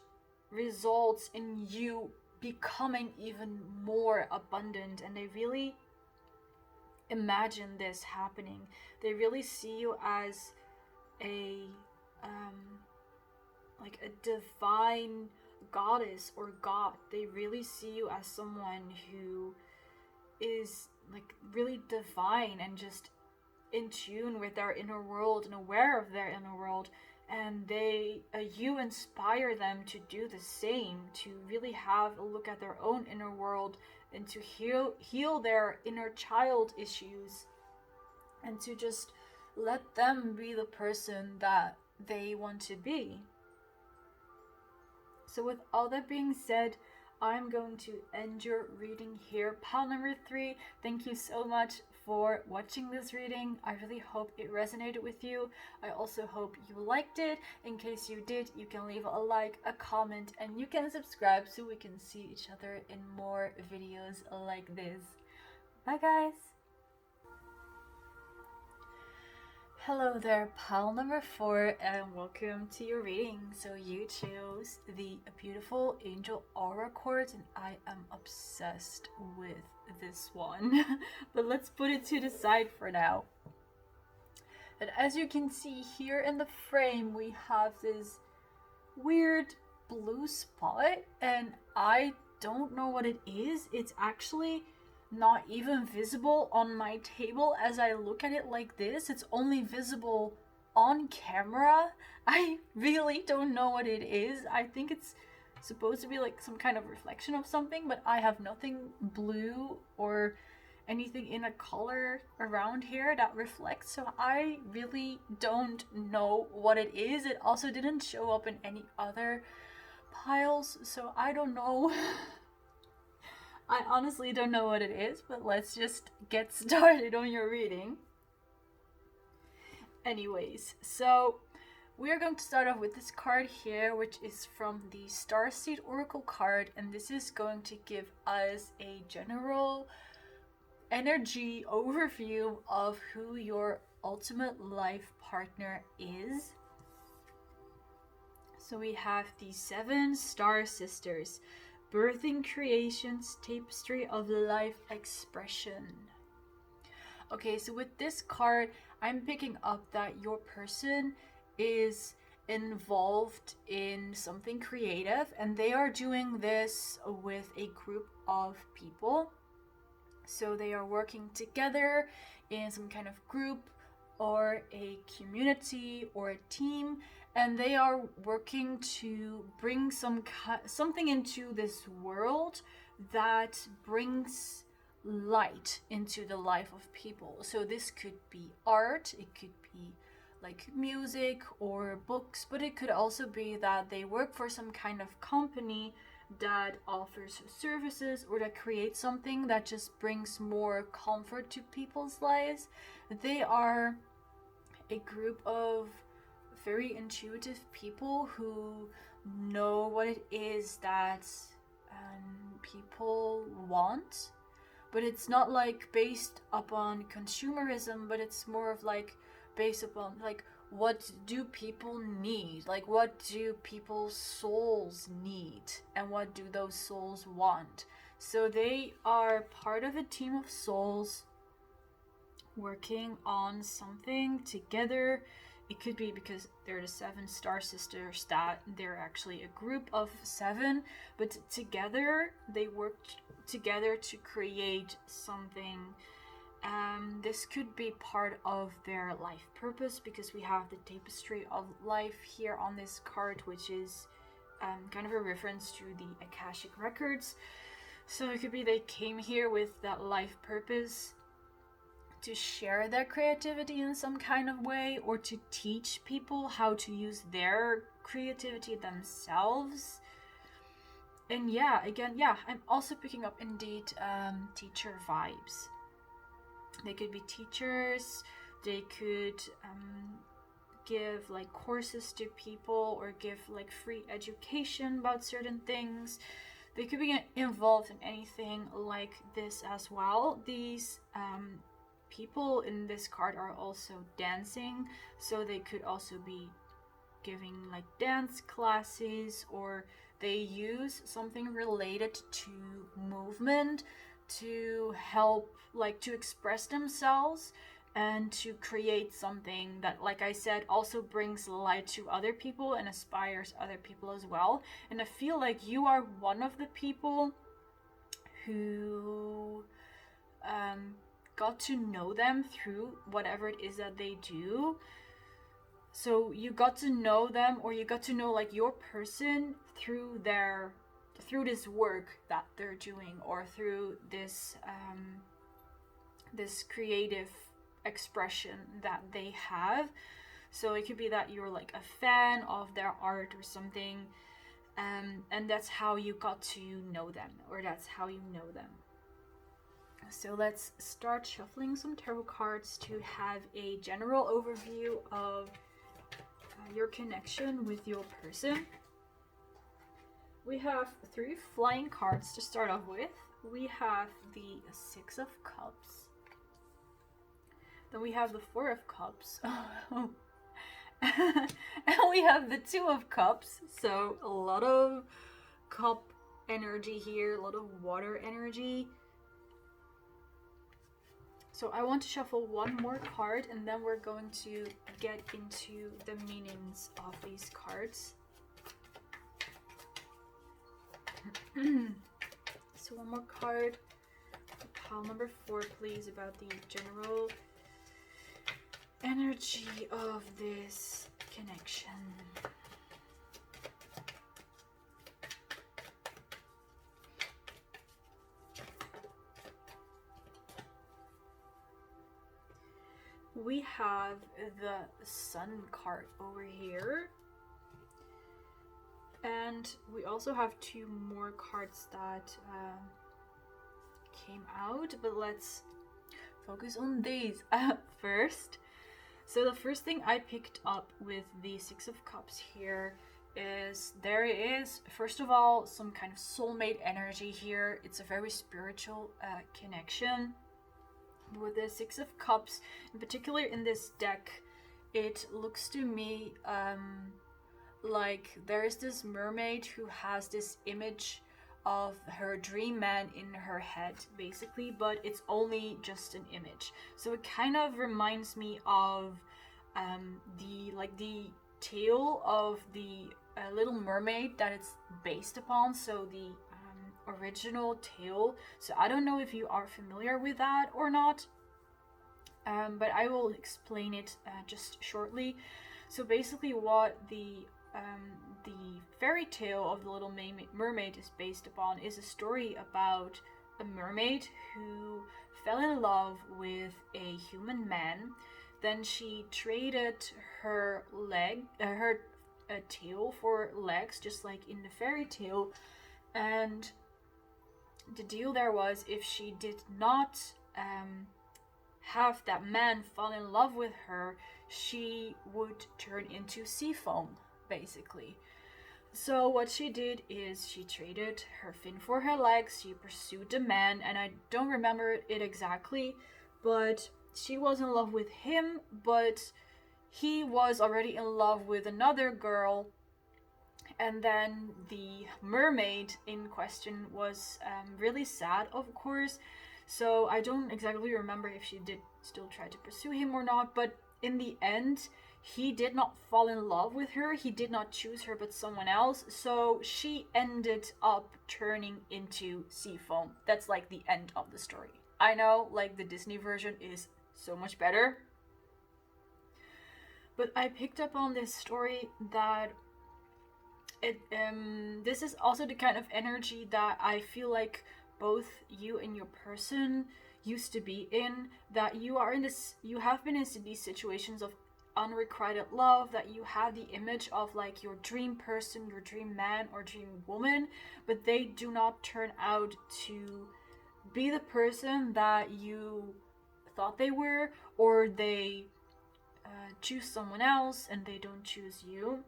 results in you becoming even more abundant. And they really imagine this happening. They really see you as a like a divine goddess or god. They really see you as someone who is like really divine and just in tune with their inner world and aware of their inner world. And you inspire them to do the same, to really have a look at their own inner world and to heal their inner child issues, and to just let them be the person that they want to be. So with all that being said, I'm going to end your reading here. Pile number 3, thank you so much for watching this reading. I really hope it resonated with you. I also hope you liked it. In case you did, you can leave a like, a comment, and you can subscribe so we can see each other in more videos like this. Bye guys! Hello there, pile number 4, and welcome to your reading. So you chose the beautiful Angel Aura Quartz, and I am obsessed with this one. But let's put it to the side for now. And as you can see here in the frame, we have this weird blue spot, and I don't know what it is. It's actually not even visible on my table as I look at it like this. It's only visible on camera. I really don't know what it is. I think it's supposed to be like some kind of reflection of something, but I have nothing blue or anything in a color around here that reflects, so I really don't know what it is. It also didn't show up in any other piles, so I don't know. I honestly don't know what it is, but let's just get started on your reading. Anyways, so we are going to start off with this card here, which is from the Starseed Oracle card, and this is going to give us a general energy overview of who your ultimate life partner is. So we have the 7 Star Sisters. Birthing creations, tapestry of life expression. Okay, so with this card, I'm picking up that your person is involved in something creative, and they are doing this with a group of people. So they are working together in some kind of group or a community or a team, and they are working to bring something into this world that brings light into the life of people. So this could be art, it could be like music or books, but it could also be that they work for some kind of company that offers services or that creates something that just brings more comfort to people's lives. They are a group of very intuitive people who know what it is that people want, but it's not like based upon consumerism, but it's more of like based upon like what do people need? Like, what do people's souls need? And what do those souls want? So they are part of a team of souls working on something together. It could be because they're the 7 Star Sisters that they're actually a group of 7, but together they worked together to create something. This could be part of their life purpose, because we have the tapestry of life here on this card, which is kind of a reference to the Akashic records. So it could be they came here with that life purpose to share their creativity in some kind of way, or to teach people how to use their creativity themselves. And yeah, again, yeah, I'm also picking up indeed teacher vibes. They could be teachers, they could give like courses to people, or give like free education about certain things. They could be involved in anything like this as well. These people in this card are also dancing, so they could also be giving like dance classes, or they use something related to movement to help, like, to express themselves and to create something that, like I said, also brings light to other people and inspires other people as well. And I feel like you are one of the people who got to know them through whatever it is that they do. So you got to know them, or you got to know like your person through this work that they're doing, or through this this creative expression that they have. So it could be that you're like a fan of their art or something, and that's how you got to know them, or that's how you know them. So let's start shuffling some tarot cards to have a general overview of your connection with your person. We have 3 flying cards to start off with. We have the 6 of Cups. Then we have the 4 of Cups. And we have the 2 of Cups. So a lot of cup energy here, a lot of water energy. So I want to shuffle one more card, and then we're going to get into the meanings of these cards. So one more card for pile number 4, please, about the general energy of this connection. We have the Sun card over here. And we also have 2 more cards that came out, but let's focus on these first. So the first thing I picked up with the 6 of Cups here is there is, first of all, some kind of soulmate energy here. It's a very spiritual connection. With the 6 of Cups, in particular in this deck, it looks to me like there is this mermaid who has this image of her dream man in her head, basically, but it's only just an image. So it kind of reminds me of the tale of the Little Mermaid that it's based upon. So the original tale. So I don't know if you are familiar with that or not, but I will explain it just shortly. So basically what the fairy tale of the Little Mermaid is based upon is a story about a mermaid who fell in love with a human man. Then she traded her tail for legs, just like in the fairy tale. And the deal there was, if she did not have that man fall in love with her, she would turn into sea foam, basically. So what she did is she traded her fin for her legs, she pursued the man, and I don't remember it exactly, but she was in love with him, but he was already in love with another girl, and then the mermaid in question was really sad, of course. So I don't exactly remember if she did still try to pursue him or not, but in the end, he did not fall in love with her. He did not choose her, but someone else. So she ended up turning into sea foam. That's like the end of the story. I know, like, the Disney version is so much better. But I picked up on this story that this is also the kind of energy that I feel like both you and your person used to be in, that you have been in these situations of unrequited love, that you have the image of like your dream person, your dream man or dream woman, but they do not turn out to be the person that you thought they were, or they choose someone else and they don't choose you.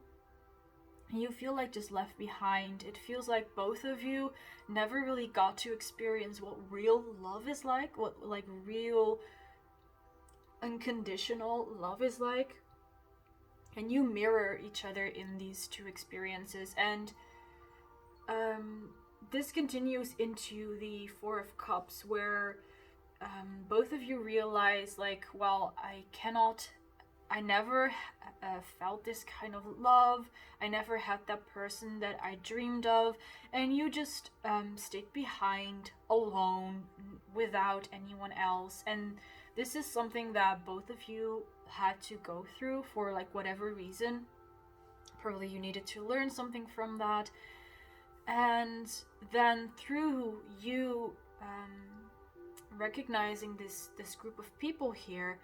You feel like just left behind. It feels like both of you never really got to experience what real love is like, what like real unconditional love is like. And you mirror each other in these two experiences. And this continues into the Four of Cups, where both of you realize, like, well, I never felt this kind of love. I never had that person that I dreamed of. And you just stayed behind, alone, without anyone else. And this is something that both of you had to go through for like whatever reason. Probably you needed to learn something from that. And then through you recognizing this group of people here,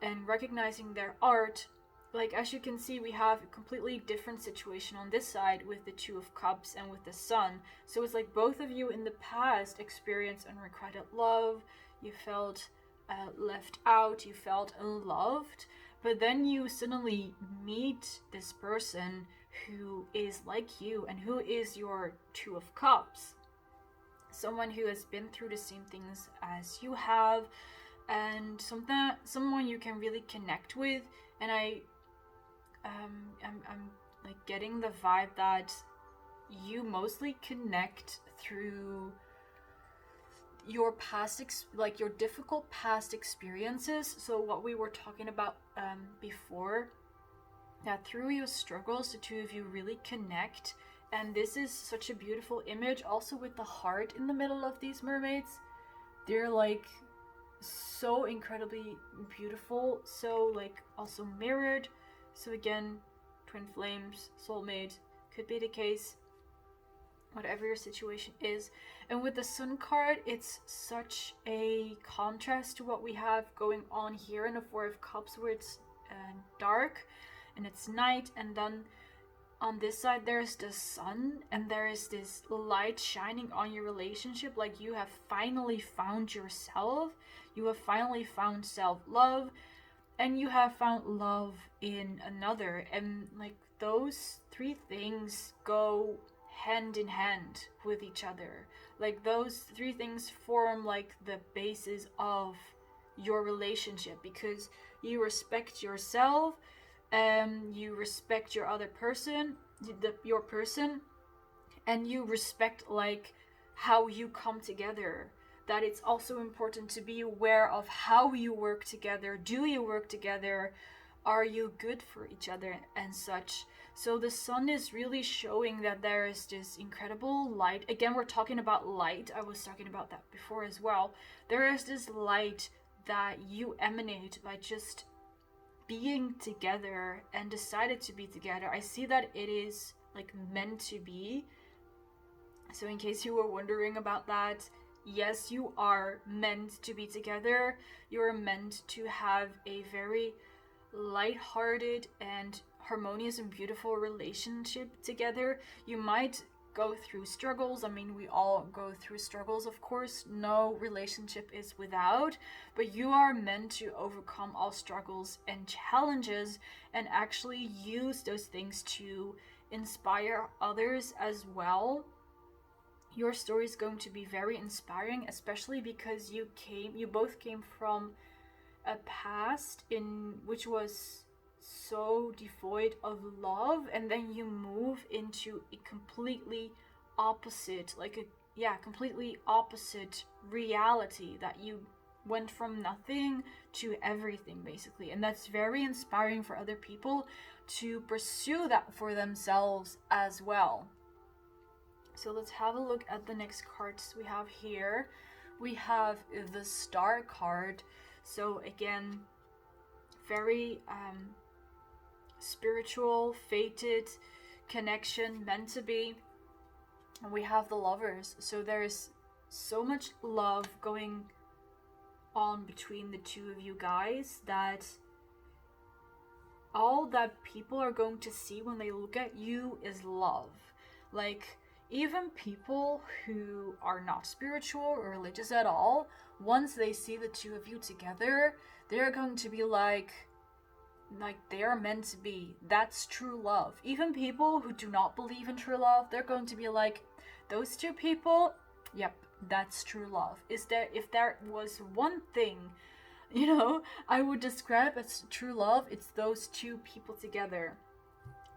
and recognizing their art, like, as you can see, we have a completely different situation on this side with the Two of Cups and with the Sun. So it's like both of you in the past experienced unrequited love. You felt left out, you felt unloved, but then you suddenly meet this person who is like you and who is your Two of Cups. Someone who has been through the same things as you have, and someone you can really connect with. And I'm like getting the vibe that you mostly connect through your past like your difficult past experiences. So what we were talking about before, that through your struggles the two of you really connect. And this is such a beautiful image, also with the heart in the middle of these mermaids. They're like so incredibly beautiful, so like also mirrored. So again, twin flames, soulmate, could be the case, whatever your situation is. And with the Sun card, it's such a contrast to what we have going on here in the Four of Cups, where it's dark and it's night, and then on this side there's the sun and there is this light shining on your relationship. Like, you have finally found yourself, you have finally found self-love, and you have found love in another. And like those three things go hand in hand with each other. Like those three things form like the basis of your relationship, because you respect yourself, you respect your other person, your person, and you respect like how you come together. That it's also important to be aware of how you work together. Do you work together? Are you good for each other and such? So the sun is really showing that there is this incredible light. Again, we're talking about light. I was talking about that before as well. There is this light that you emanate by just being together and decided to be together. I see that it is like meant to be. So in case you were wondering about that, yes, you are meant to be together. You are meant to have a very light-hearted and harmonious and beautiful relationship together. You might go through struggles. I mean, we all go through struggles, of course. No relationship is without, but you are meant to overcome all struggles and challenges and actually use those things to inspire others as well. Your story is going to be very inspiring, especially because you both came from a past in which was so devoid of love, and then you move into a completely opposite, like a completely opposite reality, that you went from nothing to everything basically. And that's very inspiring for other people to pursue that for themselves as well. So let's have a look at the next cards we have here. We have the Star card. So again, very spiritual, fated connection, meant to be. And we have the Lovers. So there's so much love going on between the two of you guys, that all that people are going to see when they look at you is love. Like, even people who are not spiritual or religious at all, once they see the two of you together, they're going to be like they are meant to be. That's true love. Even people who do not believe in true love, they're going to be like, those two people, yep, that's true love. If there was one thing, you know, I would describe as true love, it's those two people together.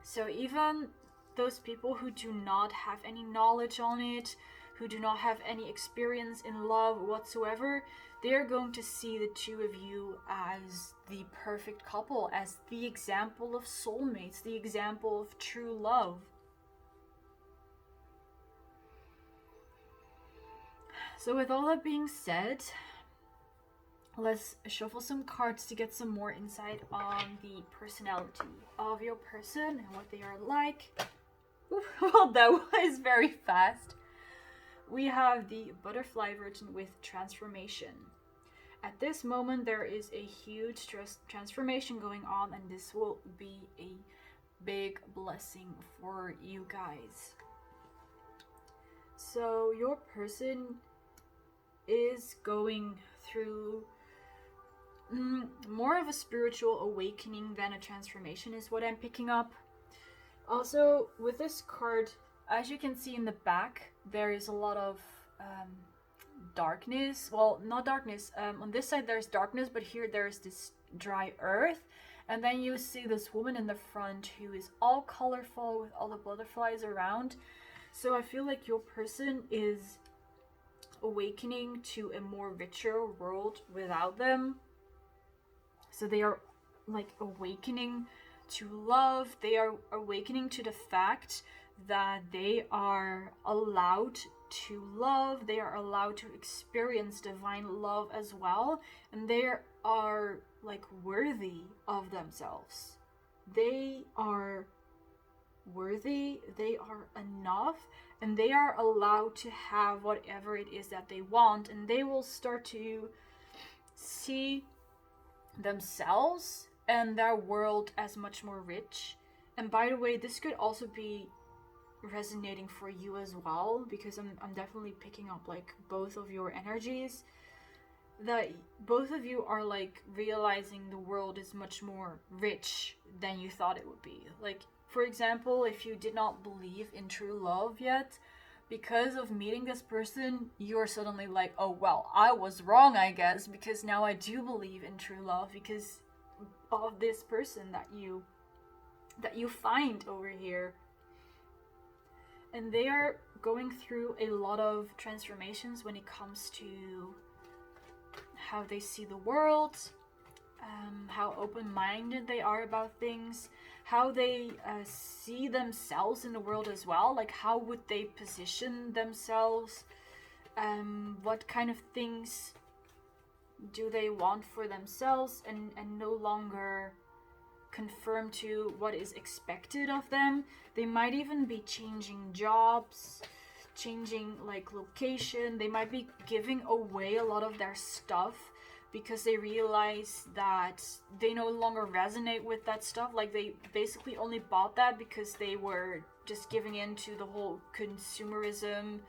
So even those people who do not have any knowledge on it, who do not have any experience in love whatsoever, they're going to see the two of you as the perfect couple, as the example of soulmates, the example of true love. So with all that being said, let's shuffle some cards to get some more insight on the personality of your person and what they are like. Well, that was very fast. We have the Butterfly Virgin with transformation. At this moment, there is a huge transformation going on, and this will be a big blessing for you guys. So your person is going through more of a spiritual awakening than a transformation is what I'm picking up. Also, with this card, as you can see in the back, there is a lot of darkness. Well, not darkness. On this side there's darkness, but here there's this dry earth. And then you see this woman in the front who is all colorful with all the butterflies around. So I feel like your person is awakening to a more richer world without them. So they are like awakening to love. They are awakening to the fact that they are allowed to love. They are allowed to experience divine love as well. And they are like worthy of themselves. They are worthy. They are enough. And they are allowed to have whatever it is that they want. And they will start to see themselves and their world as much more rich. And by the way, this could also be resonating for you as well, because I'm definitely picking up like both of your energies, that both of you are like realizing the world is much more rich than you thought it would be. Like, for example, if you did not believe in true love yet, because of meeting this person, you're suddenly like, oh well, I was wrong, I guess, because now I do believe in true love because of this person that you find over here. And they are going through a lot of transformations when it comes to how they see the world, how open-minded they are about things, how they see themselves in the world as well. Like, how would they position themselves? What kind of things do they want for themselves, and no longer conform to what is expected of them. They might even be changing jobs, changing like location. They might be giving away a lot of their stuff because they realize that they no longer resonate with that stuff. Like, they basically only bought that because they were just giving in to the whole consumerism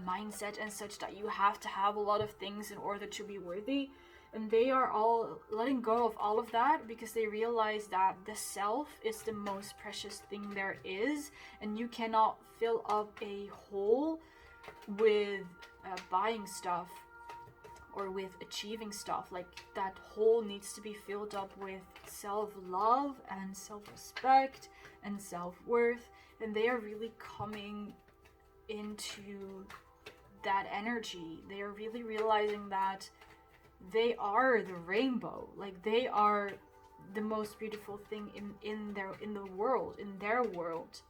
mindset and such, that you have to have a lot of things in order to be worthy. And they are all letting go of all of that because they realize that the self is the most precious thing there is, and you cannot fill up a hole with buying stuff. or with achieving stuff. Like that hole needs to be filled up with self-love and self-respect and self-worth, and they are really coming into that energy. They are really realizing that they are the rainbow. Like they are the most beautiful thing in the world, in their world.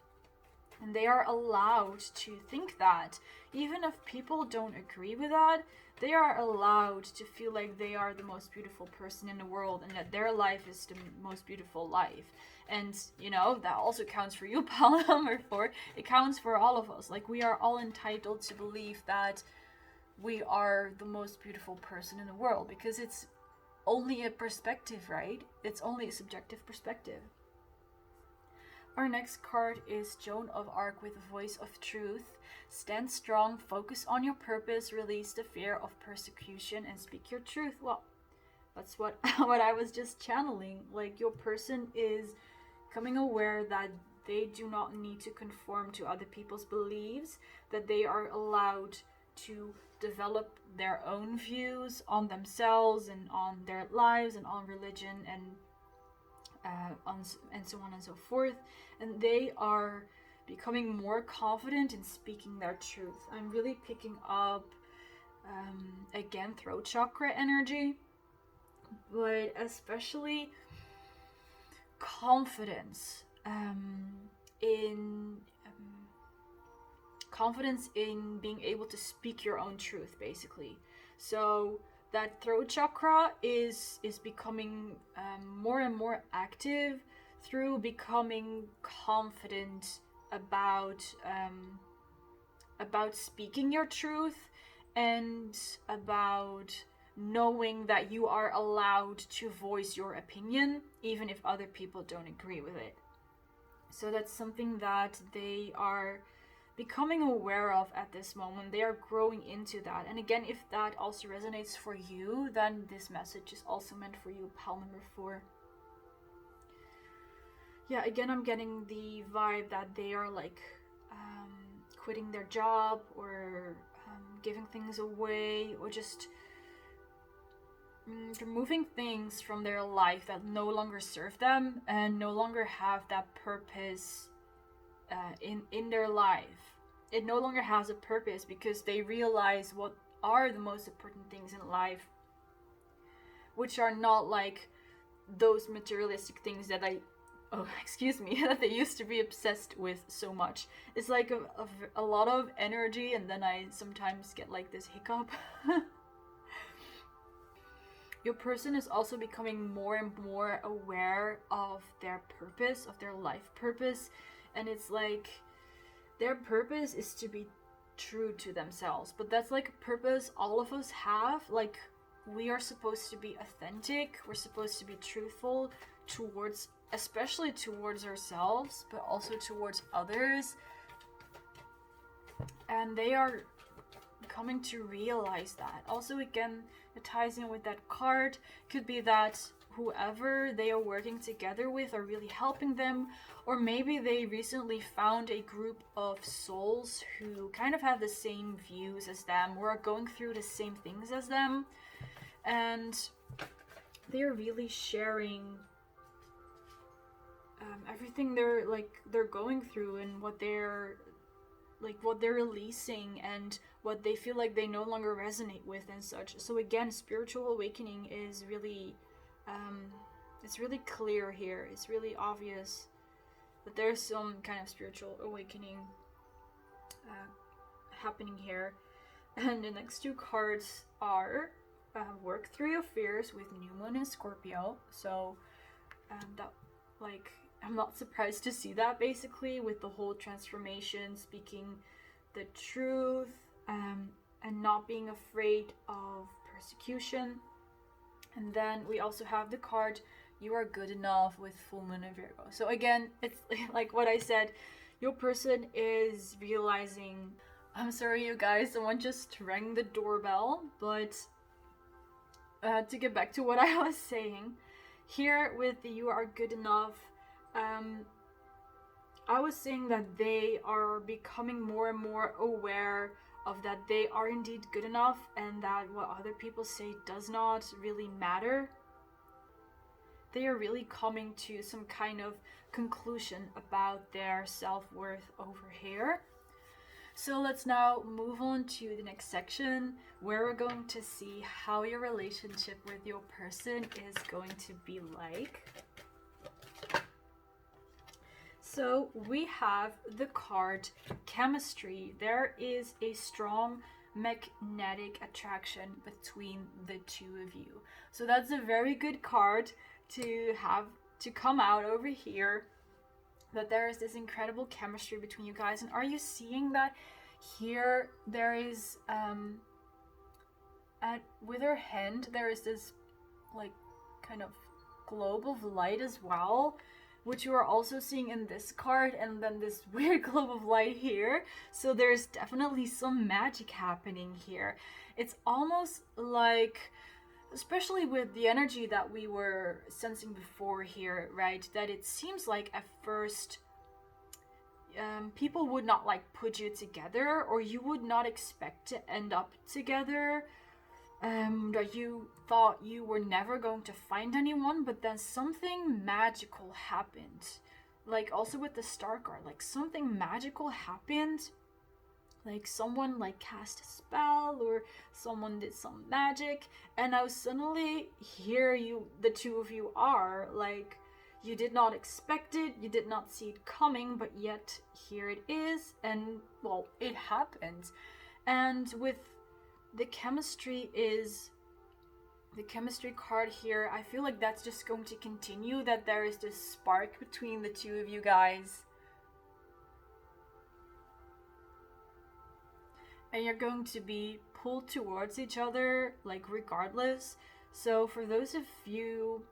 And they are allowed to think that. Even if people don't agree with that, they are allowed to feel like they are the most beautiful person in the world and that their life is the most beautiful life. And, you know, that also counts for you, pal number 4. It counts for all of us. Like, we are all entitled to believe that we are the most beautiful person in the world, because it's only a perspective, right? It's only a subjective perspective. Our next card is Joan of Arc with Voice of Truth. Stand strong, focus on your purpose, release the fear of persecution, and speak your truth. Well, that's what I was just channeling. Like, your person is becoming aware that they do not need to conform to other people's beliefs, that they are allowed to develop their own views on themselves and on their lives and on religion and so on and so forth. And they are becoming more confident in speaking their truth. I'm really picking up, again, throat chakra energy, but especially confidence in being able to speak your own truth, basically. So that throat chakra is becoming more and more active through becoming confident about speaking your truth, and about knowing that you are allowed to voice your opinion even if other people don't agree with it. So that's something that they are becoming aware of at this moment. They are growing into that. And again, if that also resonates for you, then this message is also meant for you, pal number 4. Yeah, again, I'm getting the vibe that they are like quitting their job, or giving things away, or just removing things from their life that no longer serve them and no longer have that purpose in their life. It no longer has a purpose because they realize what are the most important things in life, which are not like those materialistic things that that they used to be obsessed with so much. It's like a lot of energy, and then I sometimes get like this hiccup. Your person is also becoming more and more aware of their purpose, of their life purpose, and it's like their purpose is to be true to themselves. But that's like a purpose all of us have. Like, we are supposed to be authentic, we're supposed to be truthful especially towards ourselves, but also towards others. And they are coming to realize that. Also, again, it ties in with that card. Could be that whoever they are working together with are really helping them, or maybe they recently found a group of souls who kind of have the same views as them, or are going through the same things as them, and they're really sharing everything they're going through, and what they're releasing, and what they feel like they no longer resonate with and such. So again, spiritual awakening is really it's really clear here. It's really obvious that there's some kind of spiritual awakening happening here. And the next 2 cards are work through your fears with new moon in Scorpio. So that, like, I'm not surprised to see that, basically, with the whole transformation, speaking the truth, and not being afraid of persecution. And then we also have the card, you are good enough, with full moon in Virgo. So again, it's like what I said, your person is realizing, I'm sorry you guys, someone just rang the doorbell, but to get back to what I was saying, here with the you are good enough, I was saying that they are becoming more and more aware of that they are indeed good enough and that what other people say does not really matter. They are really coming to some kind of conclusion about their self-worth over here. So let's now move on to the next section, where we're going to see how your relationship with your person is going to be like. So we have the card Chemistry. There is a strong magnetic attraction between the two of you. So that's a very good card to have to come out over here, that there is this incredible chemistry between you guys. And are you seeing that here there is with her hand there is this like kind of globe of light as well, which you are also seeing in this card, and then this weird globe of light here. So there's definitely some magic happening here. It's almost like, especially with the energy that we were sensing before here, right, that it seems like at first people would not like put you together, or you would not expect to end up together, that you thought you were never going to find anyone, but then something magical happened. Like also with the star card, like something magical happened, like someone like cast a spell or someone did some magic, and now suddenly here the two of you are, like, you did not expect it, you did not see it coming, but yet here it is, and well, it happened. And with the chemistry card here, I feel like that's just going to continue, that there is this spark between the two of you guys. And you're going to be pulled towards each other, like, regardless. So for those of you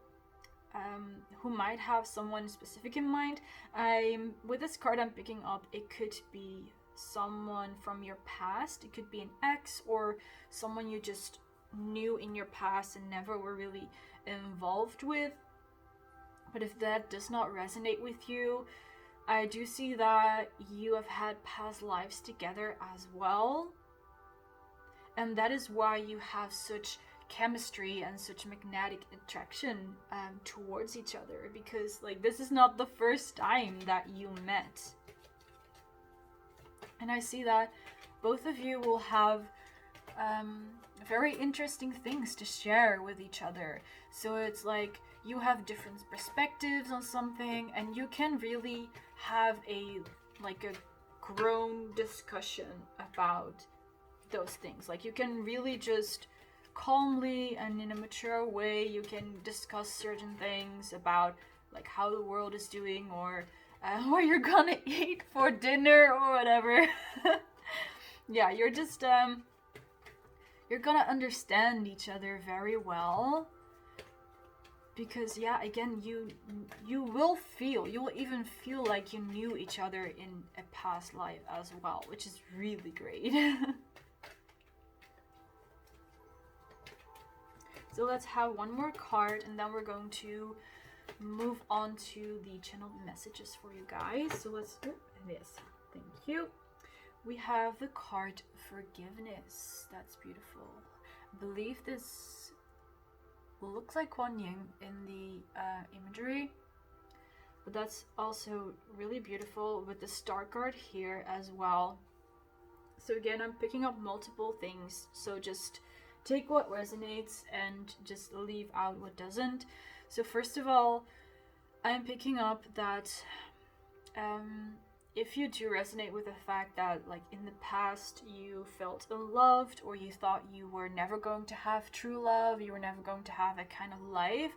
who might have someone specific in mind, with this card I'm picking up, it could be someone from your past. It could be an ex or someone you just knew in your past and never were really involved with. But if that does not resonate with you, I do see that you have had past lives together as well, and that is why you have such chemistry and such magnetic attraction towards each other, because like this is not the first time that you met. And I see that both of you will have very interesting things to share with each other. So it's like you have different perspectives on something, and you can really have a grown discussion about those things. Like you can really just calmly and in a mature way, you can discuss certain things about like how the world is doing, or what you're gonna eat for dinner or whatever. Yeah, you're just you're gonna understand each other very well, because yeah, again, you will even feel like you knew each other in a past life as well, which is really great. So let's have one more card, and then we're going to move on to the channeled messages for you guys. So let's do this. Thank you. We have the card Forgiveness. That's beautiful. I believe this looks like Kuan Yin in the imagery, but that's also really beautiful with the star card here as well. So again, I'm picking up multiple things, so just take what resonates and just leave out what doesn't. So first of all, I'm picking up that if you do resonate with the fact that like in the past you felt unloved, or you thought you were never going to have true love, you were never going to have that kind of life,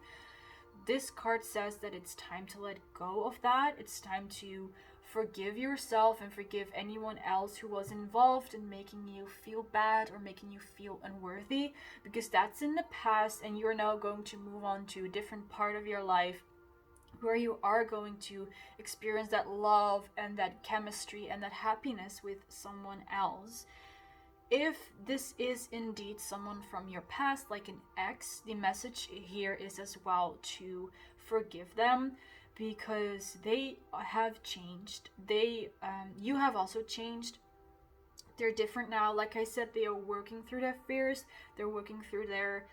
this card says that it's time to let go of that. It's time to forgive yourself and forgive anyone else who was involved in making you feel bad or making you feel unworthy, because that's in the past, and you're now going to move on to a different part of your life where you are going to experience that love and that chemistry and that happiness with someone else. If this is indeed someone from your past, like an ex, the message here is as well to forgive them, because they have changed. You have also changed. They're different now. Like I said, they are working through their fears. They're working through their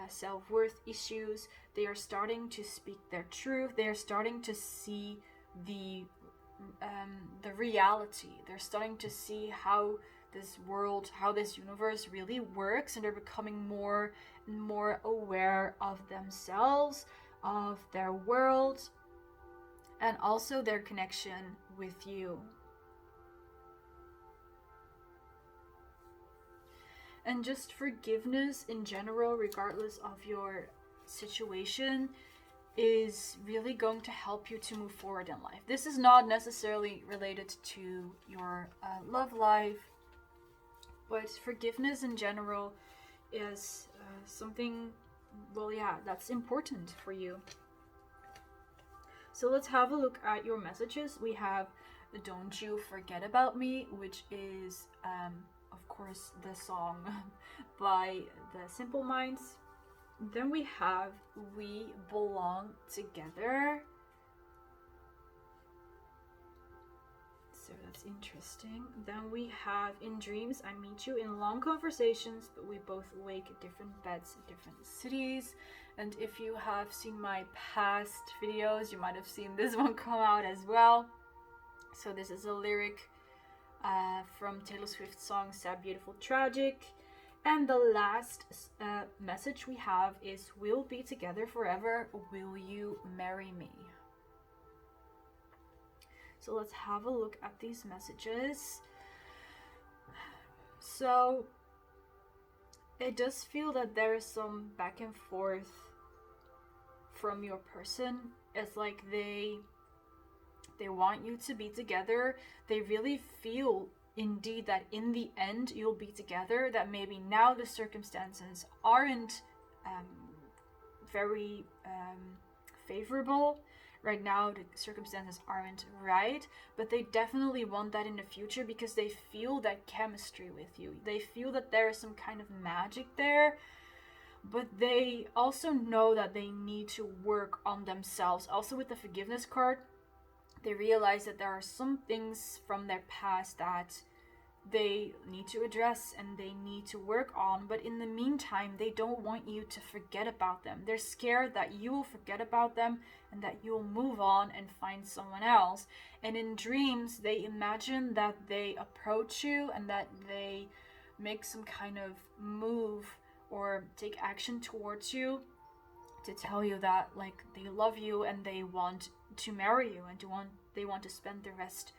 self-worth issues. They are starting to speak their truth. They are starting to see the reality. They're starting to see how this world, how this universe really works, and they're becoming more and more aware of themselves, of their world, and also their connection with you. And just forgiveness in general, regardless of your situation, is really going to help you to move forward in life. This is not necessarily related to your love life, but forgiveness in general is something, well, yeah, that's important for you. So let's have a look at your messages. We have Don't You Forget About Me, which is of course the song by the Simple Minds. Then we have We Belong Together. So that's interesting. Then we have In Dreams I Meet You in Long Conversations, but we both wake at different beds in different cities. And if you have seen my past videos, you might have seen this one come out as well. So this is a lyric from Taylor Swift's song Sad, Beautiful, Tragic. And the last message we have is We'll be together forever, will you marry me? So let's have a look at these messages. So it does feel that there is some back and forth from your person. It's like they want you to be together. They really feel indeed that in the end you'll be together, that maybe now the circumstances aren't very favorable. Right now the circumstances aren't right, but they definitely want that in the future because they feel that chemistry with you. They feel that there is some kind of magic there, but they also know that they need to work on themselves. Also with the forgiveness card, they realize that there are some things from their past that they need to address and they need to work on, but in the meantime they don't want you to forget about them. They're scared that you will forget about them and that you'll move on and find someone else. And in dreams they imagine that they approach you and that they make some kind of move or take action towards you to tell you that like they love you and they want to marry you and they want to spend the rest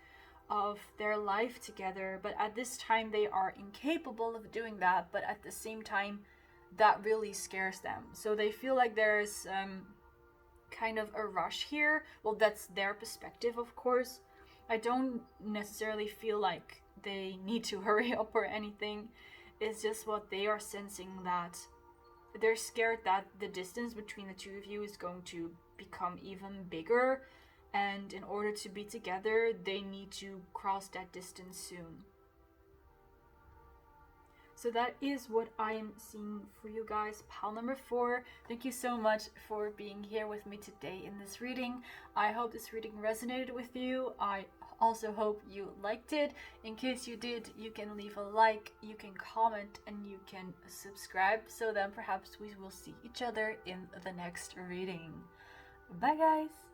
of their life together. But at this time they are incapable of doing that, but at the same time that really scares them. So they feel like there's kind of a rush here. Well, that's their perspective, of course. I don't necessarily feel like they need to hurry up or anything. It's just what they are sensing, that they're scared that the distance between the two of you is going to become even bigger, and in order to be together they need to cross that distance soon. So that is what I am seeing for you guys. Pile number 4, thank you so much for being here with me today in this reading. I hope this reading resonated with you. I also hope you liked it. In case you did, you can leave a like, you can comment, and you can subscribe, so then perhaps we will see each other in the next reading. Bye guys!